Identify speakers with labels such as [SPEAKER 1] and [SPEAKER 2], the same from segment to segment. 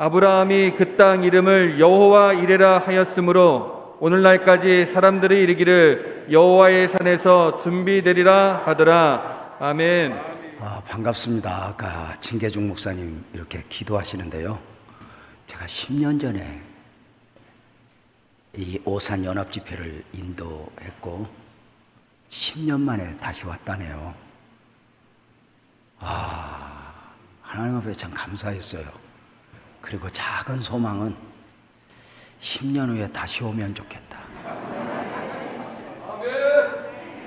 [SPEAKER 1] 아브라함이 그 땅 이름을 여호와 이레라 하였으므로 오늘날까지 사람들이 이르기를 여호와의 산에서 준비되리라 하더라. 아멘.
[SPEAKER 2] 반갑습니다. 아까 진계중 목사님 이렇게 기도하시는데요. 제가 10년 전에 이 오산 연합집회를 인도했고 10년 만에 다시 왔다네요. 하나님 앞에 참 감사했어요. 그리고 작은 소망은 10년 후에 다시 오면 좋겠다.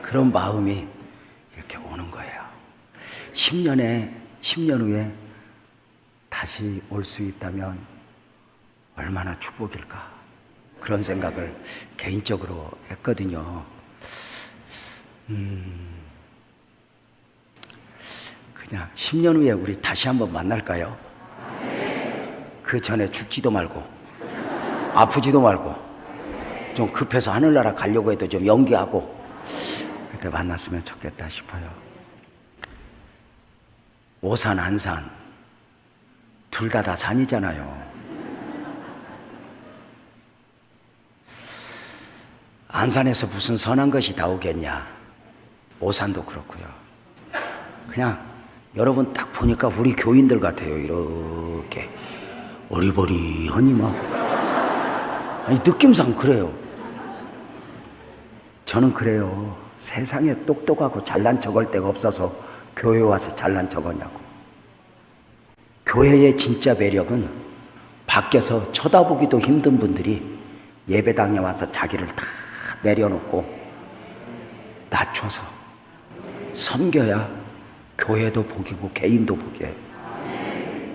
[SPEAKER 2] 그런 마음이 이렇게 오는 거예요. 10년 후에 다시 올 수 있다면 얼마나 축복일까. 그런 생각을 개인적으로 했거든요. 그냥 10년 후에 우리 다시 한번 만날까요? 그 전에 죽지도 말고 아프지도 말고 좀 급해서 하늘나라 가려고 해도 좀 연기하고 그때 만났으면 좋겠다 싶어요. 오산 안산 둘 다 산이잖아요. 안산에서 무슨 선한 것이 나오겠냐. 오산도 그렇고요. 그냥 여러분 딱 보니까 우리 교인들 같아요. 이렇게 어리버리하니 막. 아니, 느낌상 그래요. 저는 그래요. 세상에 똑똑하고 잘난 척할 데가 없어서 교회 와서 잘난 척하냐고. 교회의 진짜 매력은 밖에서 쳐다보기도 힘든 분들이 예배당에 와서 자기를 다 내려놓고 낮춰서 섬겨야 교회도 복이고 개인도 복이에요.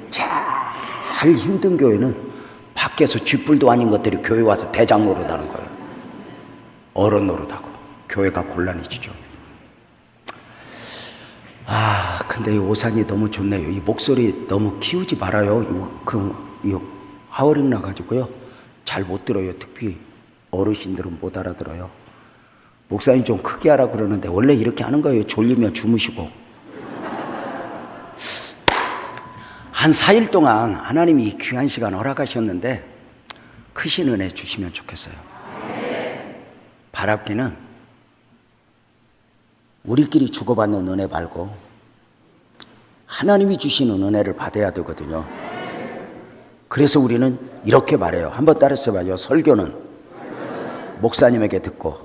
[SPEAKER 2] 제일 힘든 교회는 밖에서 쥐뿔도 아닌 것들이 교회 와서 대장 노릇하는 거예요. 어른 노릇하고 교회가 곤란해지죠. 근데 이 오산이 너무 좋네요. 이 목소리 너무 키우지 말아요. 이 하어링 나가지고요. 잘 못 들어요. 특히 어르신들은 못 알아들어요. 목사님 좀 크게 하라 그러는데 원래 이렇게 하는 거예요. 졸리면 주무시고. 한 4일 동안 하나님이 이 귀한 시간 허락하셨는데 크신 은혜 주시면 좋겠어요. 바랍기는 우리끼리 주고받는 은혜 말고 하나님이 주시는 은혜를 받아야 되거든요. 그래서 우리는 이렇게 말해요. 한번 따라서 봐요. 설교는 목사님에게 듣고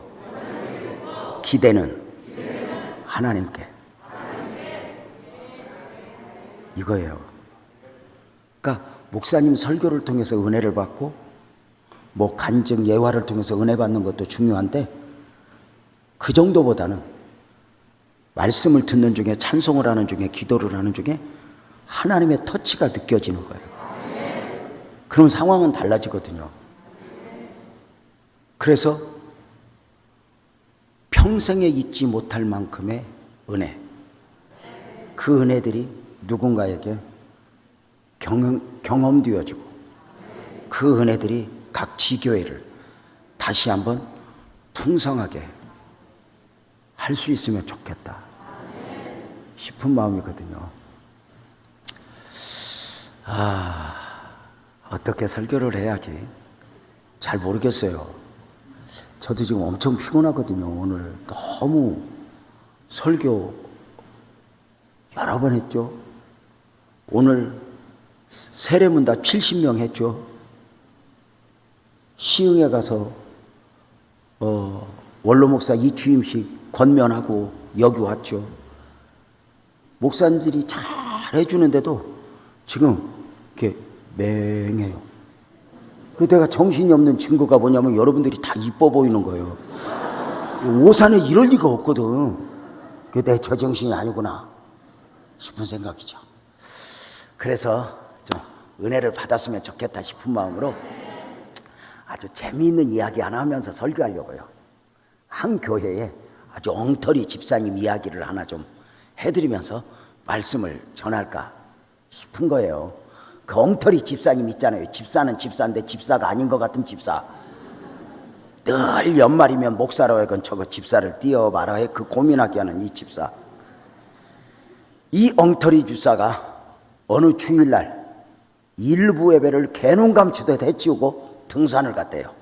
[SPEAKER 2] 기대는 하나님께. 이거예요. 그러니까 목사님 설교를 통해서 은혜를 받고 뭐 간증 예화를 통해서 은혜 받는 것도 중요한데 그 정도보다는 말씀을 듣는 중에 찬송을 하는 중에 기도를 하는 중에 하나님의 터치가 느껴지는 거예요. 그럼 상황은 달라지거든요. 그래서 평생에 잊지 못할 만큼의 은혜, 그 은혜들이 누군가에게 경험되어지고 그 은혜들이 각 지교회를 다시 한번 풍성하게 할 수 있으면 좋겠다 싶은 마음이거든요. 어떻게 설교를 해야지 잘 모르겠어요. 저도 지금 엄청 피곤하거든요. 오늘 너무 설교 여러 번 했죠. 오늘 세례문답 70명 했죠. 시흥에 가서 원로 목사 이추임식 권면하고 여기 왔죠. 목사님들이 잘 해주는데도 지금 이렇게 맹해요. 내가 정신이 없는 증거가 뭐냐면 여러분들이 다 이뻐 보이는 거예요. 오산에 이럴 리가 없거든. 내 제정신이 아니구나 싶은 생각이죠. 그래서 좀 은혜를 받았으면 좋겠다 싶은 마음으로 아주 재미있는 이야기 하나 하면서 설교하려고요. 한 교회에 아주 엉터리 집사님 이야기를 하나 좀 해드리면서 말씀을 전할까 싶은 거예요. 그 엉터리 집사님 있잖아요. 집사는 집사인데 집사가 아닌 것 같은 집사. 늘 연말이면 목사로 하여금 저거 집사를 띄어 말아 해 그 고민하게 하는 이 집사. 이 엉터리 집사가 어느 주일날 일부 예배를 개눈감치듯 해치우고 등산을 갔대요.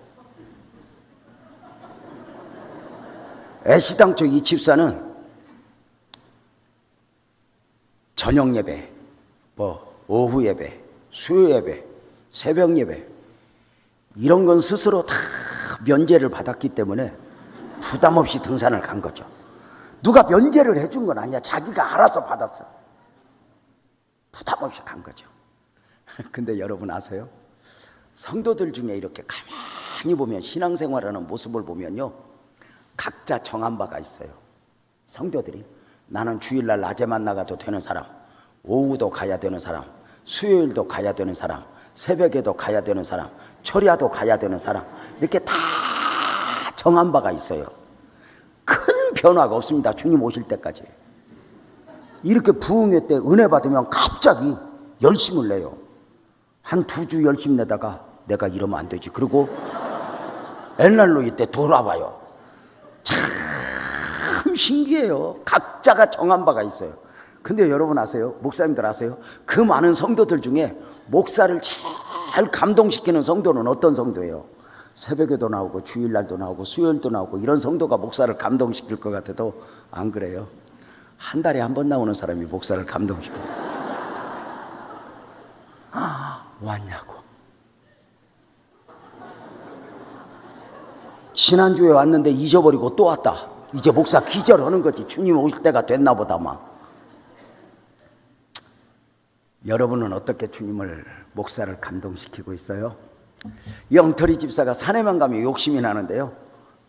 [SPEAKER 2] 애시당초 이 집사는 저녁 예배, 오후 예배, 수요 예배, 새벽 예배 이런 건 스스로 다 면제를 받았기 때문에 부담 없이 등산을 간 거죠. 누가 면제를 해준 건 아니야. 자기가 알아서 받았어. 부담 없이 간 거죠. 근데 여러분 아세요? 성도들 중에 이렇게 가만히 보면 신앙생활하는 모습을 보면요, 각자 정한 바가 있어요. 성도들이 나는 주일날 낮에만 나가도 되는 사람, 오후도 가야 되는 사람, 수요일도 가야 되는 사람, 새벽에도 가야 되는 사람, 초리아도 가야 되는 사람, 이렇게 다 정한 바가 있어요. 큰 변화가 없습니다. 주님 오실 때까지. 이렇게 부흥회 때 은혜 받으면 갑자기 열심을 내요. 한 2주 열심 내다가 내가 이러면 안 되지. 그리고 옛날로 이때 돌아봐요. 참 신기해요. 각자가 정한 바가 있어요. 근데 여러분 아세요? 목사님들 아세요? 그 많은 성도들 중에 목사를 잘 감동시키는 성도는 어떤 성도예요? 새벽에도 나오고 주일날도 나오고 수요일도 나오고 이런 성도가 목사를 감동시킬 것 같아도 안 그래요. 한 달에 한 번 나오는 사람이 목사를 감동시켜요. 왔냐고. 지난주에 왔는데 잊어버리고 또 왔다. 이제 목사 기절하는 거지. 주님 오실 때가 됐나 보다 막. 여러분은 어떻게 주님을, 목사를 감동시키고 있어요? 영털이 집사가 산에만 가면 욕심이 나는데요,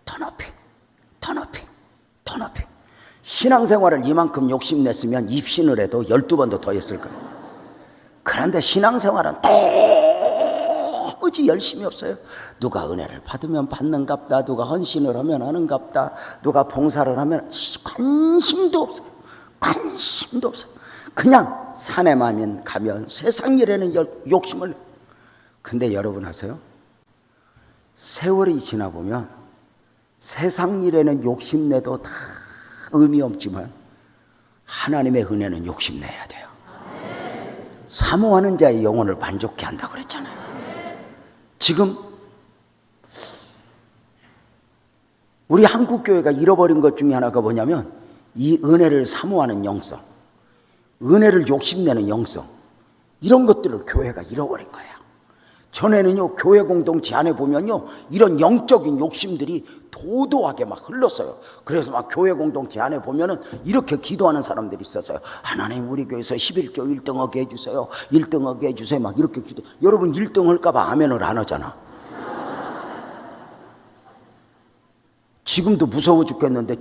[SPEAKER 2] 더 높이, 더 높이, 더 높이. 신앙생활을 이만큼 욕심냈으면 입신을 해도 12번도 더 했을 거예요. 그런데 신앙생활은 도무지 열심히 없어요. 누가 은혜를 받으면 받는갑다, 누가 헌신을 하면 하는갑다, 누가 봉사를 하면 관심도 없어요. 관심도 없어요. 그냥 산에만 가면 세상 일에는 욕심을. 근데 여러분 아세요? 세월이 지나 보면 세상 일에는 욕심내도 다 의미 없지만 하나님의 은혜는 욕심내야 돼요. 사모하는 자의 영혼을 만족케 한다고 그랬잖아요. 지금 우리 한국교회가 잃어버린 것 중에 하나가 뭐냐면 이 은혜를 사모하는 영성, 은혜를 욕심내는 영성, 이런 것들을 교회가 잃어버린 거예요. 전에는요, 교회 공동체 안에 보면요, 이런 영적인 욕심들이 도도하게 막 흘렀어요. 그래서 막 교회 공동체 안에 보면은 이렇게 기도하는 사람들이 있었어요. 하나님, 우리 교회에서 11조 1등하게 해주세요. 1등하게 해주세요. 막 이렇게 기도. 여러분 1등 할까봐 아멘을 안 하잖아. 지금도 무서워 죽겠는데.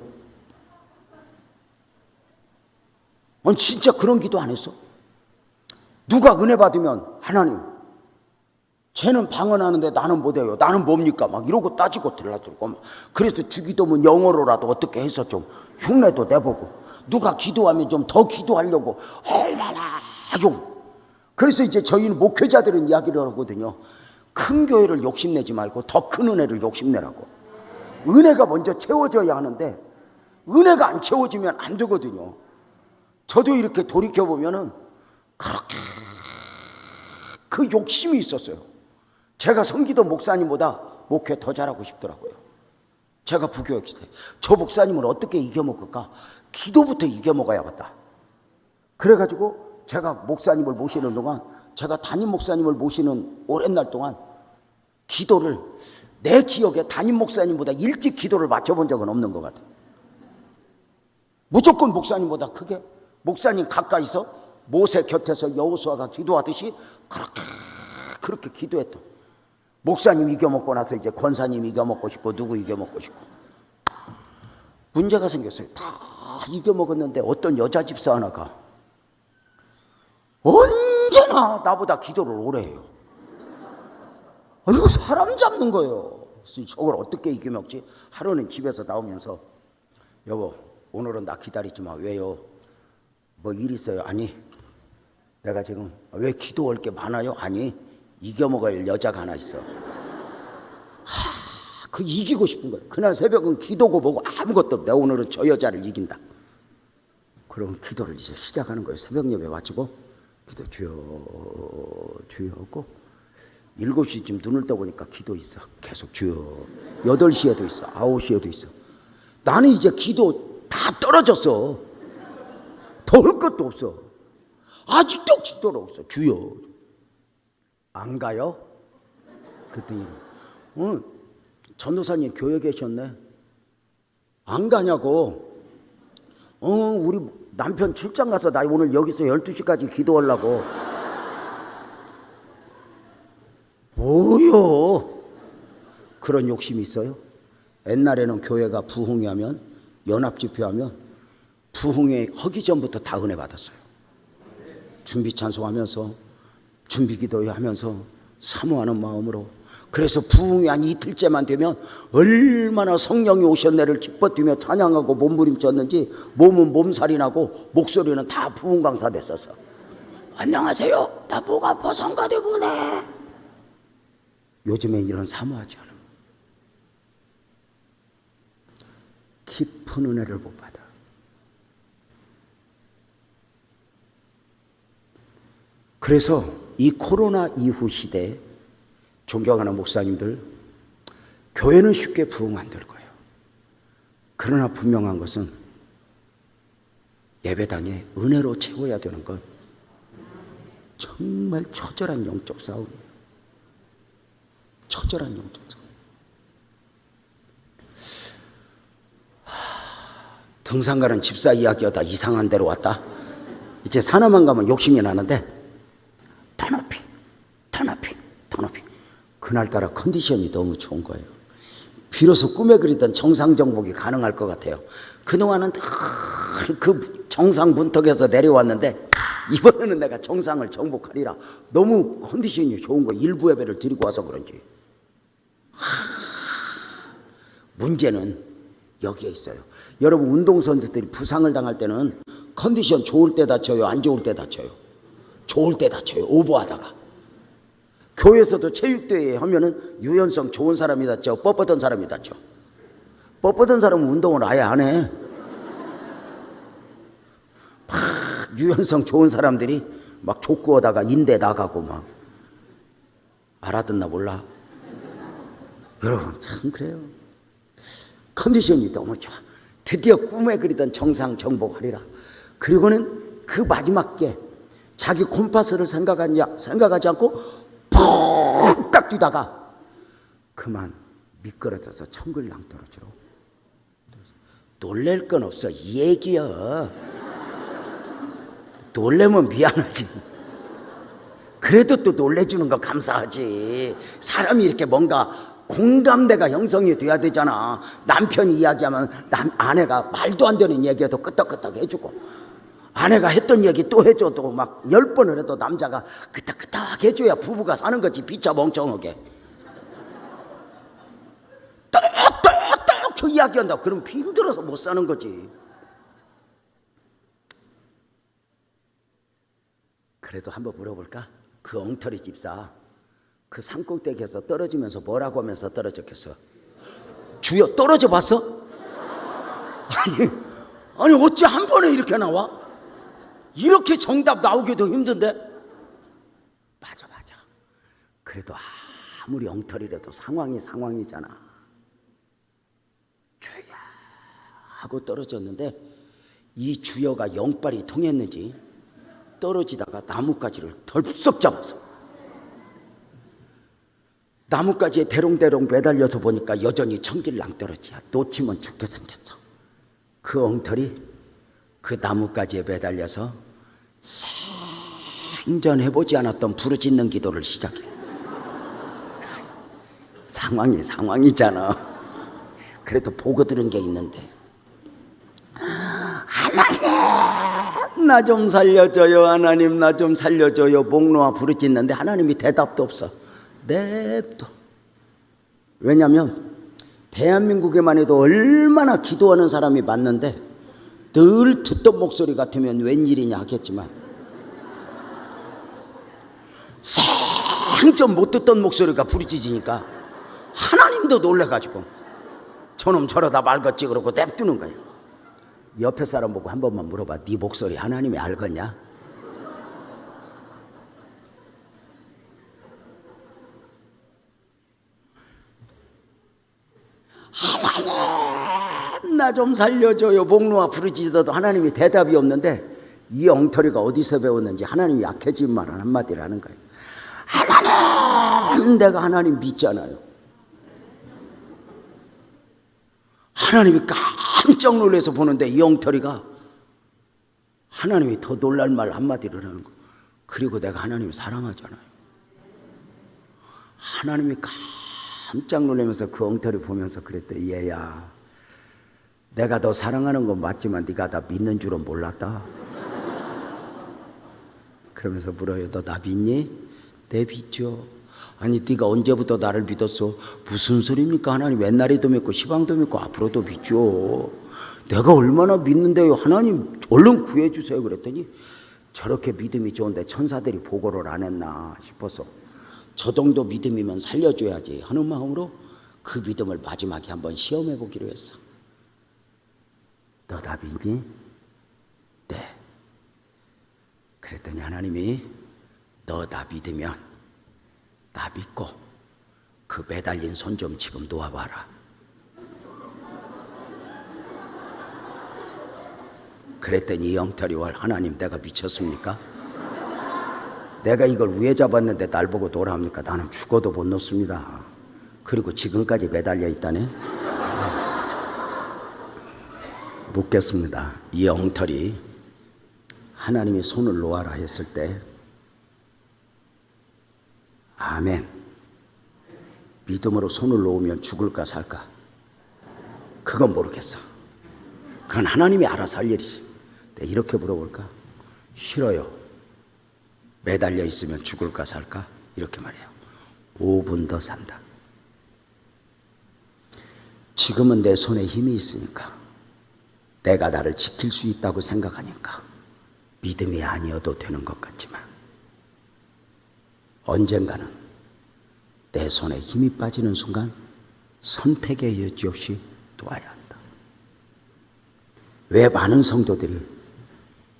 [SPEAKER 2] 아니, 진짜 그런 기도 안 했어? 누가 은혜 받으면 하나님, 쟤는 방언하는데 나는 못해요. 나는 뭡니까? 막 이러고 따지고 들라들고 막. 그래서 주기도문 영어로라도 어떻게 해서 좀 흉내도 내보고, 누가 기도하면 좀 더 기도하려고 얼마나 좀. 그래서 이제 저희는 목회자들은 이야기를 하거든요. 큰 교회를 욕심내지 말고 더 큰 은혜를 욕심내라고. 은혜가 먼저 채워져야 하는데 은혜가 안 채워지면 안 되거든요. 저도 이렇게 돌이켜보면은 그렇게 그 욕심이 있었어요. 제가 성기도 목사님보다 목회 더 잘하고 싶더라고요. 제가 부교육 시대 저 목사님을 어떻게 이겨먹을까? 기도부터 이겨먹어야겠다. 그래가지고 제가 목사님을 모시는 동안, 제가 담임 목사님을 모시는 오랜 날 동안 기도를, 내 기억에 담임 목사님보다 일찍 기도를 맞춰본 적은 없는 것 같아요. 무조건 목사님보다 크게, 목사님 가까이서 모세 곁에서 여호수아가 기도하듯이 그렇게 기도했던. 목사님 이겨먹고 나서 이제 권사님 이겨먹고 싶고 누구 이겨먹고 싶고. 문제가 생겼어요. 다 이겨먹었는데 어떤 여자 집사 하나가 언제나 나보다 기도를 오래 해요. 이거 사람 잡는 거예요. 저걸 어떻게 이겨먹지? 하루는 집에서 나오면서, 여보, 오늘은 나 기다리지 마. 왜요? 뭐 일 있어요? 아니, 내가 지금 왜 기도할 게 많아요? 아니, 이겨먹을 여자가 하나 있어. 그 이기고 싶은 거예요. 그날 새벽은 기도고 뭐고 아무것도 없다. 오늘은 저 여자를 이긴다. 그럼 기도를 이제 시작하는 거예요. 새벽 예배 마치고 기도 주여 주여 하고 7시쯤 눈을 떠보니까 기도 있어. 계속 주여. 8시에도 있어. 9시에도 있어. 나는 이제 기도 다 떨어졌어. 더 할 것도 없어. 아직도 기도를 없어. 주여. 안 가요? 그랬더니 전도사님 교회 계셨네. 안 가냐고. 우리 남편 출장 가서 나 오늘 여기서 12시까지 기도하려고. 뭐요? 그런 욕심이 있어요? 옛날에는 교회가 부흥회 하면, 연합집회 하면 부흥회 하기 전부터 다 은혜 받았어요. 준비 찬송하면서, 준비 기도하면서 사모하는 마음으로. 그래서 부흥회 한 이틀째만 되면 얼마나 성령이 오셨네를 기뻐 뛰며 찬양하고 몸부림쳤는지 몸은 몸살이 나고 목소리는 다 부흥 강사 됐었어. 안녕하세요. 나 목 아파 성가대 보내. 요즘엔 이런 사모하지 않아. 깊은 은혜를 못 받아. 그래서 이 코로나 이후 시대에 존경하는 목사님들, 교회는 쉽게 부흥 안 될 거예요. 그러나 분명한 것은 예배당에 은혜로 채워야 되는 건 정말 처절한 영적 싸움이에요. 처절한 영적 싸움. 등산 가는 집사 이야기하다 이상한 데로 왔다. 이제 산에만 가면 욕심이 나는데 더 높이, 더 높이, 더 높이. 그날따라 컨디션이 너무 좋은 거예요. 비로소 꿈에 그리던 정상 정복이 가능할 것 같아요. 그동안은 늘 그 정상 문턱에서 내려왔는데 이번에는 내가 정상을 정복하리라. 너무 컨디션이 좋은 거, 일부 예배를 드리고 와서 그런지. 문제는 여기에 있어요. 여러분, 운동선수들이 부상을 당할 때는 컨디션 좋을 때 다쳐요, 안 좋을 때 다쳐요? 좋을 때 다쳐요, 오버하다가. 교회에서도 체육대회 하면은 유연성 좋은 사람이 다쳐, 뻣뻣한 사람이 다쳐. 뻣뻣한 사람은 운동을 아예 안 해. 막 유연성 좋은 사람들이 막 족구하다가 인대 나가고 막. 알아듣나 몰라. 여러분, 참 그래요. 컨디션이 너무 좋아. 드디어 꿈에 그리던 정상 정복하리라. 그리고는 그 마지막 게 자기 콤파스를 생각하지 않고 푹딱 뛰다가 그만 미끄러져서 청글랑 떨어지러. 놀랄 건 없어. 얘기야. 놀래면 미안하지. 그래도 또 놀래주는 거 감사하지. 사람이 이렇게 뭔가 공감대가 형성이 돼야 되잖아. 남편이 이야기하면 아내가 말도 안 되는 얘기해도 끄떡끄떡 해주고, 아내가 했던 얘기 또 해줘도 막 10번을 해도 남자가 끄떡끄떡 해줘야 부부가 사는 거지. 비차 멍청하게 똑똑똑 이야기한다고 그러면 힘들어서 못 사는 거지. 그래도 한번 물어볼까? 그 엉터리 집사 그 산꼭대기에서 떨어지면서 뭐라고 하면서 떨어졌겠어? 주여, 떨어져 봤어? 아니 어찌 한 번에 이렇게 나와? 이렇게 정답 나오기도 힘든데? 맞아. 그래도 아무리 엉터리라도 상황이잖아. 주여 하고 떨어졌는데 이 주여가 영빨이 통했는지 떨어지다가 나뭇가지를 덜썩 잡아서 나뭇가지에 대롱대롱 매달려서 보니까 여전히 청길랑 떨어지야. 놓치면 죽게 생겼어. 그 엉터리 그 나뭇가지에 매달려서 생전해보지 않았던 부르짖는 기도를 시작해. 상황이잖아. 그래도 보고 들은 게 있는데, 하나님 나 좀 살려줘요, 하나님 나 좀 살려줘요 목 놓아 부르짖는데 하나님이 대답도 없어. 냅둬. 왜냐면 대한민국에만 해도 얼마나 기도하는 사람이 많는데 늘 듣던 목소리 같으면 웬일이냐 하겠지만 생전 못 듣던 목소리가 부르짖으니까 하나님도 놀래가지고 저놈 저러다 말겠지 그러고 냅두는 거예요. 옆에 사람 보고 한 번만 물어봐. 네 목소리 하나님이 알겠냐? 하나님 나 좀 살려줘요. 목 놓아 부르짖어도 하나님이 대답이 없는데 이 엉터리가 어디서 배웠는지 하나님이 약해진 말은 한마디를 하는 거예요. 하나님, 내가 하나님 믿잖아요. 하나님이 깜짝 놀라서 보는데 이 엉터리가 하나님이 더 놀랄 말 한마디를 하는 거예요. 그리고 내가 하나님을 사랑하잖아요. 하나님이 깜짝 놀라면서 그 엉터리 보면서 그랬대. 얘야, 내가 너 사랑하는 건 맞지만 네가 나 믿는 줄은 몰랐다. 그러면서 물어요. 너 나 믿니? 네, 믿죠. 아니 네가 언제부터 나를 믿었어? 무슨 소리입니까? 하나님 옛날에도 믿고 시방도 믿고 앞으로도 믿죠. 내가 얼마나 믿는데요. 하나님 얼른 구해주세요. 그랬더니 저렇게 믿음이 좋은데 천사들이 보고를 안 했나 싶어서 저 정도 믿음이면 살려줘야지 하는 마음으로 그 믿음을 마지막에 한번 시험해 보기로 했어. 너 다 믿니? 네. 그랬더니 하나님이 너 나 믿으면 나 믿고 그 매달린 손 좀 지금 놓아봐라. 그랬더니 이 엉터리와 하나님 내가 미쳤습니까? 내가 이걸 왜 잡았는데 날 보고 놓으랍니까? 나는 죽어도 못 놓습니다. 그리고 지금까지 매달려 있다네. 묻겠습니다. 이 엉터리 하나님이 손을 놓아라 했을 때 아멘, 믿음으로 손을 놓으면 죽을까 살까? 그건 모르겠어. 그건 하나님이 알아서 할 일이지. 내가 이렇게 물어볼까? 싫어요. 매달려 있으면 죽을까 살까? 이렇게 말해요. 5분 더 산다. 지금은 내 손에 힘이 있으니까, 내가 나를 지킬 수 있다고 생각하니까 믿음이 아니어도 되는 것 같지만 언젠가는 내 손에 힘이 빠지는 순간 선택의 여지 없이 놓아야 한다. 왜 많은 성도들이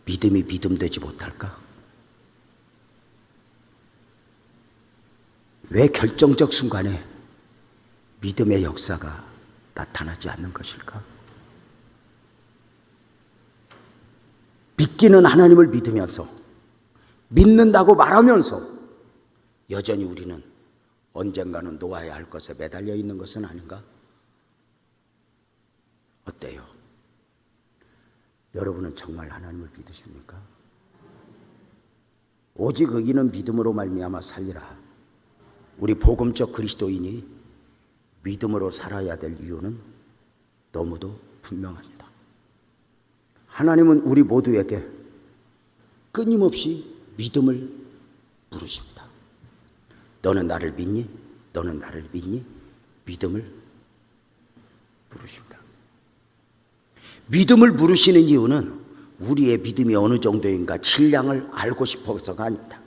[SPEAKER 2] 믿음이 믿음되지 못할까? 왜 결정적 순간에 믿음의 역사가 나타나지 않는 것일까? 믿기는 하나님을 믿으면서, 믿는다고 말하면서 여전히 우리는 언젠가는 놓아야 할 것에 매달려 있는 것은 아닌가? 어때요? 여러분은 정말 하나님을 믿으십니까? 오직 의인은 믿음으로 말미암아 살리라. 우리 복음적 그리스도인이 믿음으로 살아야 될 이유는 너무도 분명합니다. 하나님은 우리 모두에게 끊임없이 믿음을 물으십니다. 너는 나를 믿니? 너는 나를 믿니? 믿음을 물으십니다. 믿음을 물으시는 이유는 우리의 믿음이 어느 정도인가 질량을 알고 싶어서가 아닙니다.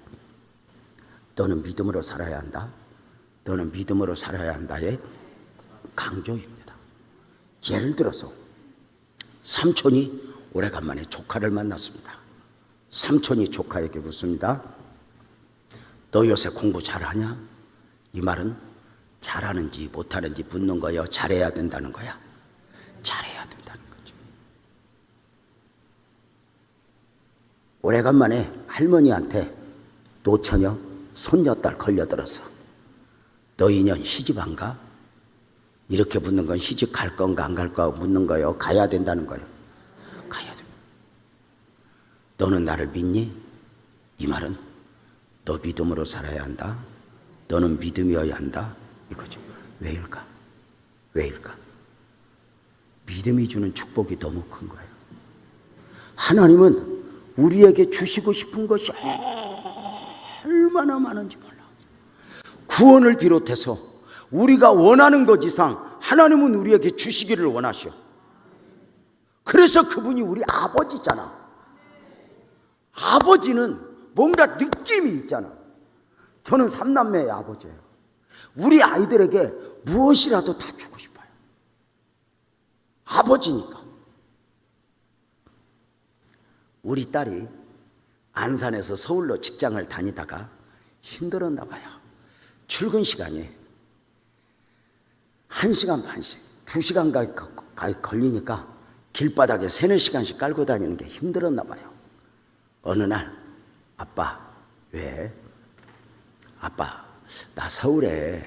[SPEAKER 2] 너는 믿음으로 살아야 한다. 너는 믿음으로 살아야 한다의 강조입니다. 예를 들어서 삼촌이 오래간만에 조카를 만났습니다. 삼촌이 조카에게 묻습니다. 너 요새 공부 잘하냐? 이 말은 잘하는지 못하는지 묻는 거예요. 잘해야 된다는 거야. 잘해야 된다는 거죠. 오래간만에 할머니한테 노처녀 손녀딸 걸려들어서 너 인연 시집 안 가? 이렇게 묻는 건 시집 갈 건가 안 갈 건가 묻는 거예요. 가야 된다는 거예요. 가야 돼. 너는 나를 믿니? 이 말은 너 믿음으로 살아야 한다. 너는 믿음이어야 한다. 이거죠. 왜일까? 왜일까? 믿음이 주는 축복이 너무 큰 거예요. 하나님은 우리에게 주시고 싶은 것이 얼마나 많은지 몰라. 구원을 비롯해서 우리가 원하는 것 이상 하나님은 우리에게 주시기를 원하셔. 그래서 그분이 우리 아버지잖아. 아버지는 뭔가 느낌이 있잖아. 저는 3남매의 아버지예요. 우리 아이들에게 무엇이라도 다 주고 싶어요. 아버지니까. 우리 딸이 안산에서 서울로 직장을 다니다가 힘들었나 봐요. 출근 시간이 1시간 반씩 2시간 가까이 걸리니까 길바닥에 3-4시간씩 깔고 다니는 게 힘들었나 봐요. 어느 날 아빠, 왜? 아빠, 나 서울에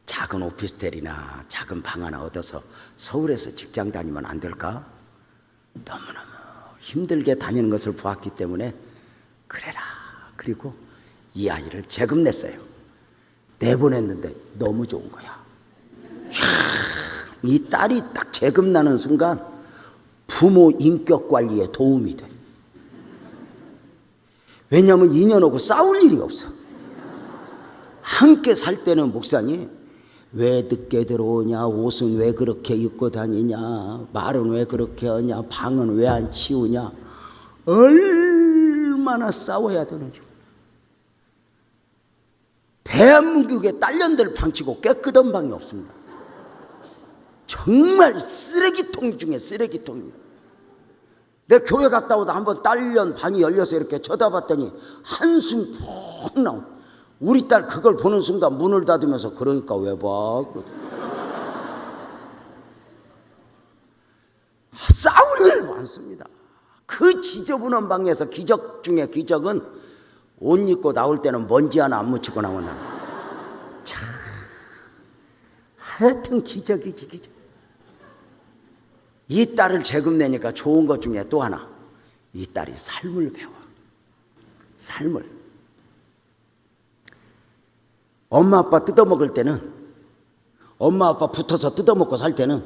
[SPEAKER 2] 작은 오피스텔이나 작은 방 하나 얻어서 서울에서 직장 다니면 안 될까? 너무너무 힘들게 다니는 것을 보았기 때문에 그래라. 그리고 이 아이를 재금 냈어요. 내보냈는데 너무 좋은 거야. 이야, 이 딸이 딱 재금 나는 순간 부모 인격 관리에 도움이 돼. 왜냐하면 2년하고 싸울 일이 없어. 함께 살 때는 목사님, 왜 늦게 들어오냐, 옷은 왜 그렇게 입고 다니냐, 말은 왜 그렇게 하냐, 방은 왜 안 치우냐, 얼마나 싸워야 되는지. 대한민국의 딸년들 방치고 깨끗한 방이 없습니다. 정말 쓰레기통 중에 쓰레기통입니다. 내 교회 갔다 오다 한번 딸년 방이 열려서 이렇게 쳐다봤더니 한숨 푹 나오. 우리 딸 그걸 보는 순간 문을 닫으면서 그러니까 왜 봐? 싸울 일 많습니다. 그 지저분한 방에서 기적 중에 기적은 옷 입고 나올 때는 먼지 하나 안 묻히고 나오나. 참, 하여튼 기적이지 기적. 이 딸을 재금 내니까 좋은 것 중에 또 하나, 이 딸이 삶을 배워. 삶을. 엄마 아빠 뜯어먹을 때는, 엄마 아빠 붙어서 뜯어먹고 살 때는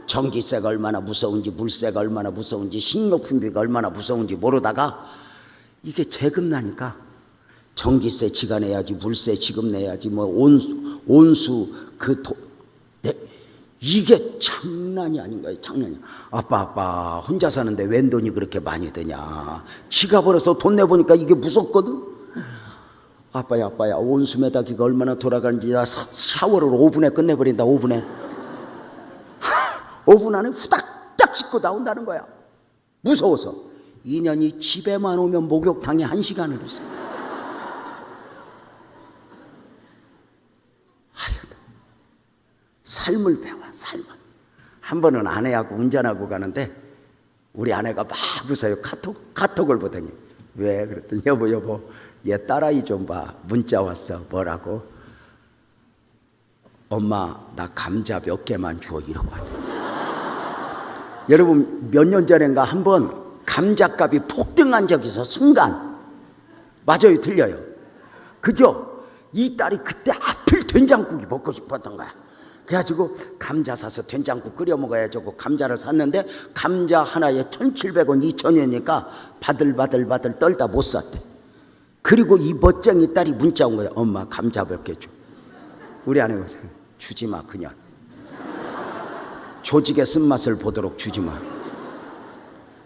[SPEAKER 2] 전기세가 얼마나 무서운지, 물세가 얼마나 무서운지, 식료품비가 얼마나 무서운지 모르다가 이게 재금 나니까 전기세 지가 내야지, 물세 지금 내야지, 뭐 온수 이게 장난이 아닌 거예요. 장난이야. 아빠 혼자 사는데 웬 돈이 그렇게 많이 드냐. 지가 벌어서 돈 내보니까 이게 무섭거든. 아빠야 온수 매다기가 얼마나 돌아가는지 나 샤워를 5분에 끝내버린다. 5분에 5분 안에 후닥닥 씻고 나온다는 거야. 무서워서. 2년이 집에만 오면 목욕탕에 1시간을 있어. 삶을 배워. 삶을. 한 번은 아내하고 운전하고 가는데 우리 아내가 막 웃어요. 카톡을 보더니 왜? 그랬더니 여보 얘 딸아이 좀 봐. 문자 왔어. 뭐라고? 엄마 나 감자 몇 개만 줘. 이러고 왔다. 여러분 몇 년 전인가 한번 감자값이 폭등한 적이 있어. 순간. 맞아요 틀려요? 그죠? 이 딸이 그때 하필 된장국이 먹고 싶었던 거야. 그래가지고 감자 사서 된장국 끓여 먹어야지 하고 감자를 샀는데 감자 하나에 1,700원, 2,000원이니까 바들바들 떨다 못 샀대. 그리고 이 멋쟁이 딸이 문자 온 거야. 엄마 감자 몇 개 줘. 우리 아내가 주지마 그냥. 조직의 쓴맛을 보도록 주지마.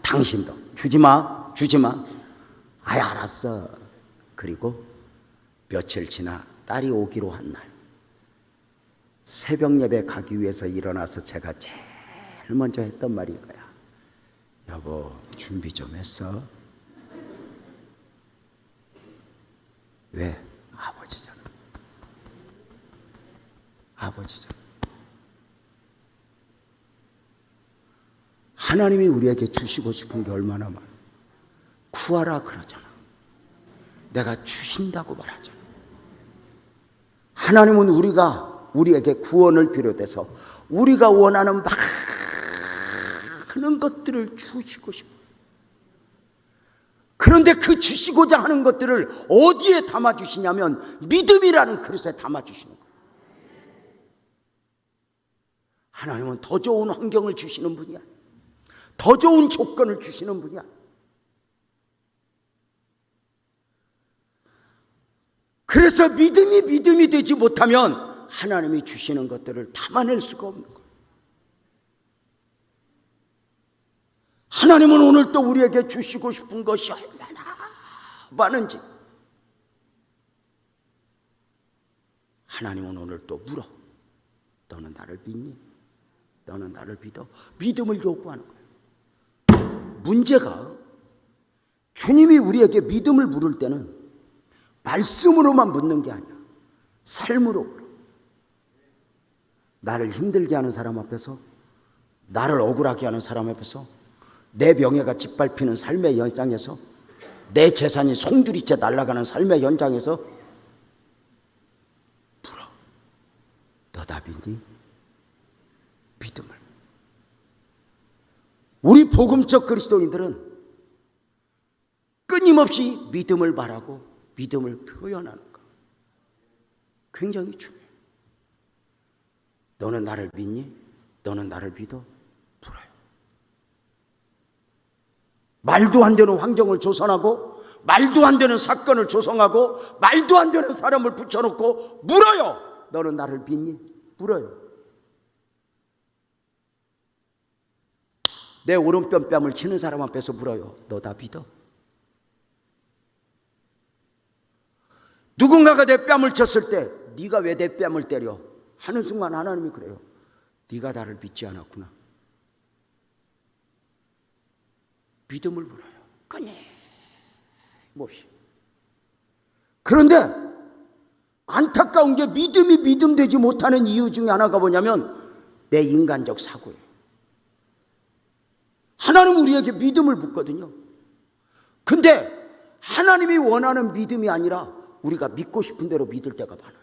[SPEAKER 2] 당신도 주지마. 아이 알았어. 그리고 며칠 지나 딸이 오기로 한 날 새벽 예배 가기 위해서 일어나서 제가 제일 먼저 했던 말이 이거야. 여보 준비 좀 했어? 왜? 아버지잖아. 하나님이 우리에게 주시고 싶은 게 얼마나 많아. 구하라 그러잖아. 내가 주신다고 말하잖아. 하나님은 우리에게 구원을 비롯해서 우리가 원하는 많은 것들을 주시고 싶어요. 그런데 그 주시고자 하는 것들을 어디에 담아주시냐면 믿음이라는 그릇에 담아주시는 거예요. 하나님은 더 좋은 환경을 주시는 분이야. 더 좋은 조건을 주시는 분이야. 그래서 믿음이 되지 못하면 하나님이 주시는 것들을 담아낼 수가 없는 거예요. 하나님은 오늘 또 우리에게 주시고 싶은 것이 얼마나 많은지 하나님은 오늘 또 물어. 너는 나를 믿니? 너는 나를 믿어? 믿음을 요구하는 거예요. 문제가 주님이 우리에게 믿음을 물을 때는 말씀으로만 묻는 게 아니야. 삶으로 물어. 나를 힘들게 하는 사람 앞에서 나를 억울하게 하는 사람 앞에서, 내 명예가 짓밟히는 삶의 현장에서, 내 재산이 송두리째 날아가는 삶의 현장에서 물어. 너 다 믿니? 믿음을. 우리 복음적 그리스도인들은 끊임없이 믿음을 말하고 믿음을 표현하는 것, 굉장히 중요해요. 너는 나를 믿니? 너는 나를 믿어? 물어요. 말도 안 되는 환경을 조성하고, 말도 안 되는 사건을 조성하고, 말도 안 되는 사람을 붙여놓고 물어요. 너는 나를 믿니? 물어요. 내 오른편 뺨을 치는 사람 앞에서 물어요. 너 다 믿어? 누군가가 내 뺨을 쳤을 때 네가 왜 내 뺨을 때려? 하는 순간 하나님이 그래요. 네가 나를 믿지 않았구나. 믿음을 물어요. 끊임없이. 그런데 안타까운 게 믿음이 믿음되지 못하는 이유 중에 하나가 뭐냐면 내 인간적 사고예요. 하나님은 우리에게 믿음을 붓거든요. 근데 하나님이 원하는 믿음이 아니라 우리가 믿고 싶은 대로 믿을 때가 많아요.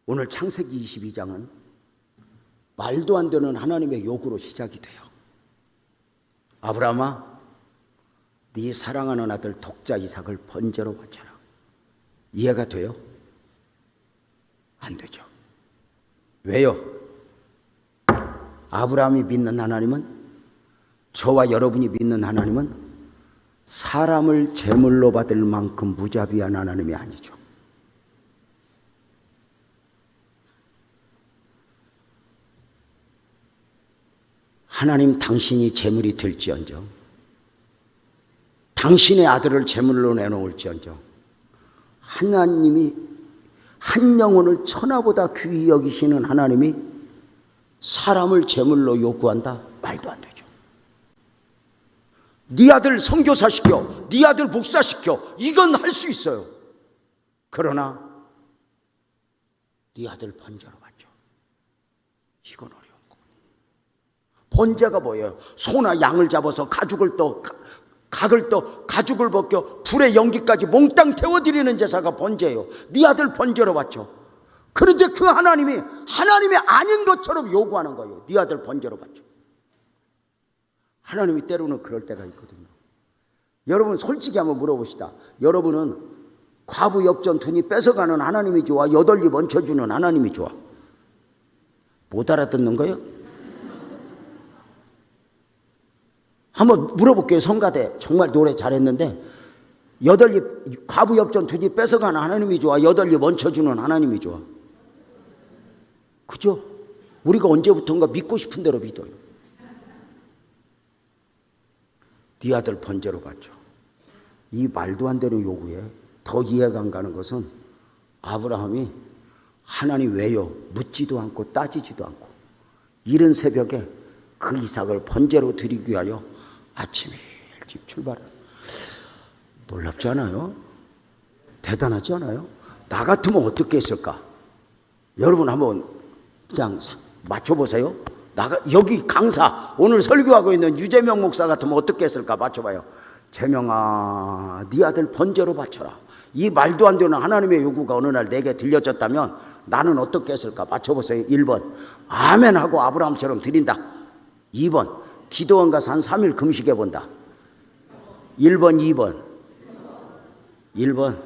[SPEAKER 2] 오늘 창세기 22장은 말도 안 되는 하나님의 요구로 시작이 돼요. 아브라함아, 네 사랑하는 아들 독자 이삭을 번제로 바쳐라. 이해가 돼요? 안 되죠. 왜요? 아브라함이 믿는 하나님은, 저와 여러분이 믿는 하나님은 사람을 제물로 받을 만큼 무자비한 하나님이 아니죠. 하나님, 당신이 제물이 될지언정, 당신의 아들을 제물로 내놓을지언정, 하나님이 한 영혼을 천하보다 귀히 여기시는 하나님이 사람을 제물로 요구한다? 말도 안 되죠. 네 아들 선교사시켜, 네 아들 목사시켜, 이건 할 수 있어요. 그러나 네 아들 번제로 바쳐, 이건 어려운 거. 번제가 뭐예요? 소나 양을 잡아서 가죽을 떠, 각을 떠, 가죽을 벗겨 불에 연기까지 몽땅 태워드리는 제사가 번제예요. 네 아들 번제로 바쳐. 그런데 그 하나님이 하나님이 아닌 것처럼 요구하는 거예요. 네 아들 번제로 바쳐. 하나님이 때로는 그럴 때가 있거든요. 여러분 솔직히 한번 물어봅시다. 여러분은 과부 역전 둔이 뺏어가는 하나님이 좋아? 여덟입 얹혀주는 하나님이 좋아? 못 알아듣는 거예요? 한번 물어볼게요. 성가대 정말 노래 잘했는데 여덟입 과부 역전 둔이 뺏어가는 하나님이 좋아? 여덟입 얹혀주는 하나님이 좋아? 그죠? 우리가 언제부턴가 믿고 싶은 대로 믿어요. 네 아들 번제로 바쳐. 이 말도 안 되는 요구에 더 이해가 안 가는 것은 아브라함이 하나님 왜요? 묻지도 않고 따지지도 않고 이른 새벽에 그 이삭을 번제로 드리기 위하여 아침에 일찍 출발을. 놀랍지 않아요? 대단하지 않아요? 나 같으면 어떻게 했을까? 여러분 한번 그냥 맞춰보세요. 여기 강사, 오늘 설교하고 있는 유재명 목사 같으면 어떻게 했을까? 맞춰봐요. 재명아, 네 아들 번제로 바쳐라. 이 말도 안 되는 하나님의 요구가 어느 날 내게 들려졌다면 나는 어떻게 했을까? 맞춰보세요. 1번 아멘하고 아브라함처럼 드린다. 2번 기도원 가서 한 3일 금식해 본다. 1번 2번 1번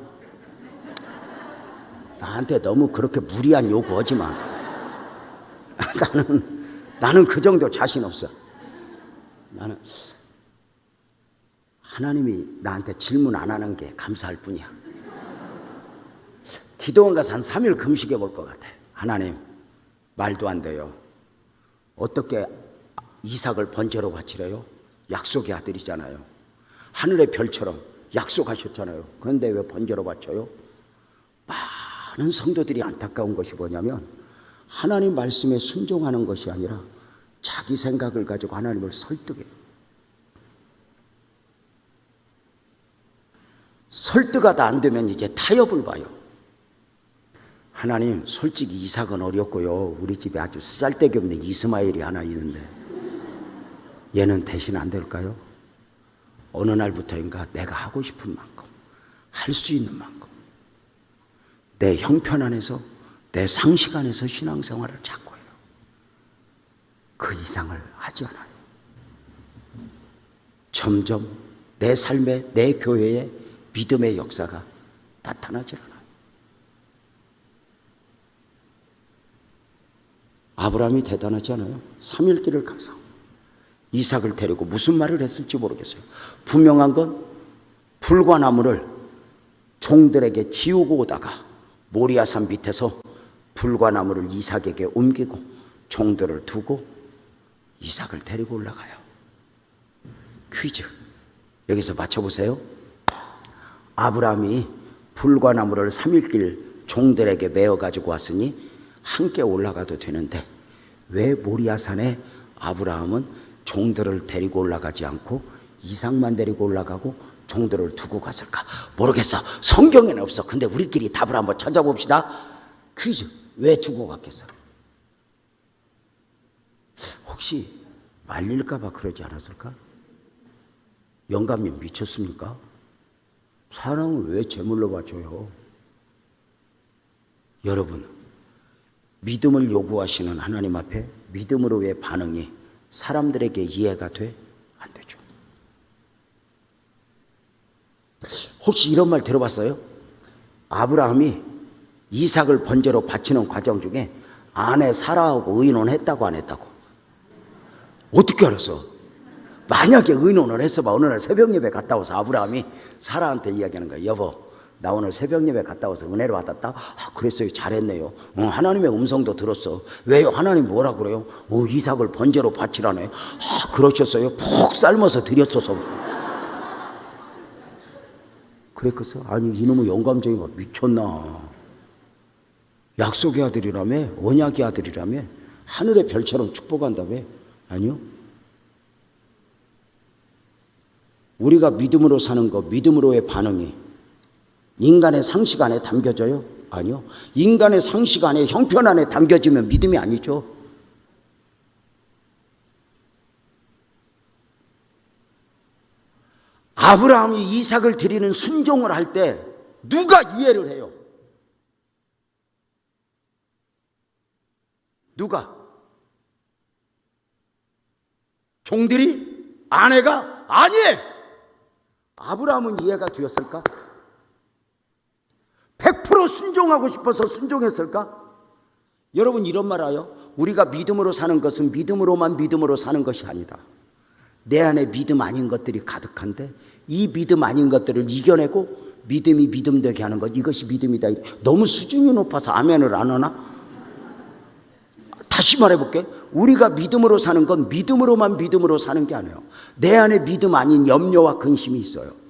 [SPEAKER 2] 나한테 너무 그렇게 무리한 요구하지 마. 나는 그 정도 자신 없어. 나는 하나님이 나한테 질문 안 하는 게 감사할 뿐이야. 기도원 가서 한 3일 금식해 볼 것 같아. 하나님, 말도 안 돼요. 어떻게 이삭을 번제로 바치래요? 약속의 아들이잖아요. 하늘의 별처럼 약속하셨잖아요. 그런데 왜 번제로 바쳐요? 많은 성도들이 안타까운 것이 뭐냐면 하나님 말씀에 순종하는 것이 아니라 자기 생각을 가지고 하나님을 설득해요. 설득하다 안 되면 이제 타협을 봐요. 하나님, 솔직히 이삭은 어렵고요. 우리 집에 아주 쓰잘데기 없는 이스마엘이 하나 있는데 얘는 대신 안 될까요? 어느 날부터인가 내가 하고 싶은 만큼, 할 수 있는 만큼 내 형편 안에서, 내 상식 안에서 신앙생활을 찾고 해요. 그 이상을 하지 않아요. 점점 내 삶에, 내 교회에 믿음의 역사가 나타나질 않아요. 아브라함이 대단하지 않아요? 3일 길을 가서 이삭을 데리고 무슨 말을 했을지 모르겠어요. 분명한 건 불과 나무를 종들에게 지우고 오다가 모리아산 밑에서 불과 나무를 이삭에게 옮기고 종들을 두고 이삭을 데리고 올라가요. 퀴즈, 여기서 맞춰보세요. 아브라함이 불과 나무를 3일 길 종들에게 메어 가지고 왔으니 함께 올라가도 되는데 왜 모리아산에 아브라함은 종들을 데리고 올라가지 않고 이삭만 데리고 올라가고 종들을 두고 갔을까? 모르겠어. 성경에는 없어. 근데 우리끼리 답을 한번 찾아봅시다. 퀴즈, 왜 두고 갔겠어? 혹시 말릴까 봐 그러지 않았을까? 영감님 미쳤습니까? 사람을 왜 제물로 바쳐요? 여러분, 믿음을 요구하시는 하나님 앞에 믿음으로의 반응이 사람들에게 이해가 돼? 안 되죠. 혹시 이런 말 들어봤어요? 아브라함이 이삭을 번제로 바치는 과정 중에 아내 사라하고 의논했다고 안 했다고? 어떻게 알았어? 만약에 의논을 했어봐. 어느 날 새벽 예배 갔다 와서 아브라함이 사라한테 이야기하는 거야. 여보, 나 오늘 새벽 예배 갔다 와서 은혜를 받았다. 아, 그랬어요. 잘했네요. 하나님의 음성도 들었어. 왜요? 하나님 뭐라 그래요? 이삭을 번제로 바치라네. 아, 그러셨어요. 푹 삶아서 드렸어서. 그랬겠어? 아니, 이놈의 영감쟁이가 미쳤나? 약속의 아들이라며? 언약의 아들이라며? 하늘의 별처럼 축복한다며? 아니요. 우리가 믿음으로 사는 것, 믿음으로의 반응이 인간의 상식 안에 담겨져요? 아니요. 인간의 상식 안에, 형편 안에 담겨지면 믿음이 아니죠. 아브라함이 이삭을 드리는 순종을 할 때 누가 이해를 해요? 누가? 종들이? 아내가? 아니에요. 아브라함은 이해가 되었을까? 100% 순종하고 싶어서 순종했을까? 여러분, 이런 말 알아요? 우리가 믿음으로 사는 것은 믿음으로만 믿음으로 사는 것이 아니다. 내 안에 믿음 아닌 것들이 가득한데 이 믿음 아닌 것들을 이겨내고 믿음이 믿음 되게 하는 것, 이것이 믿음이다. 너무 수준이 높아서 아멘을 안 하나? 다시 말해볼게. 우리가 믿음으로 사는 건 믿음으로만 믿음으로 사는 게 아니에요. 내 안에 믿음 아닌 염려와 근심이 있어요.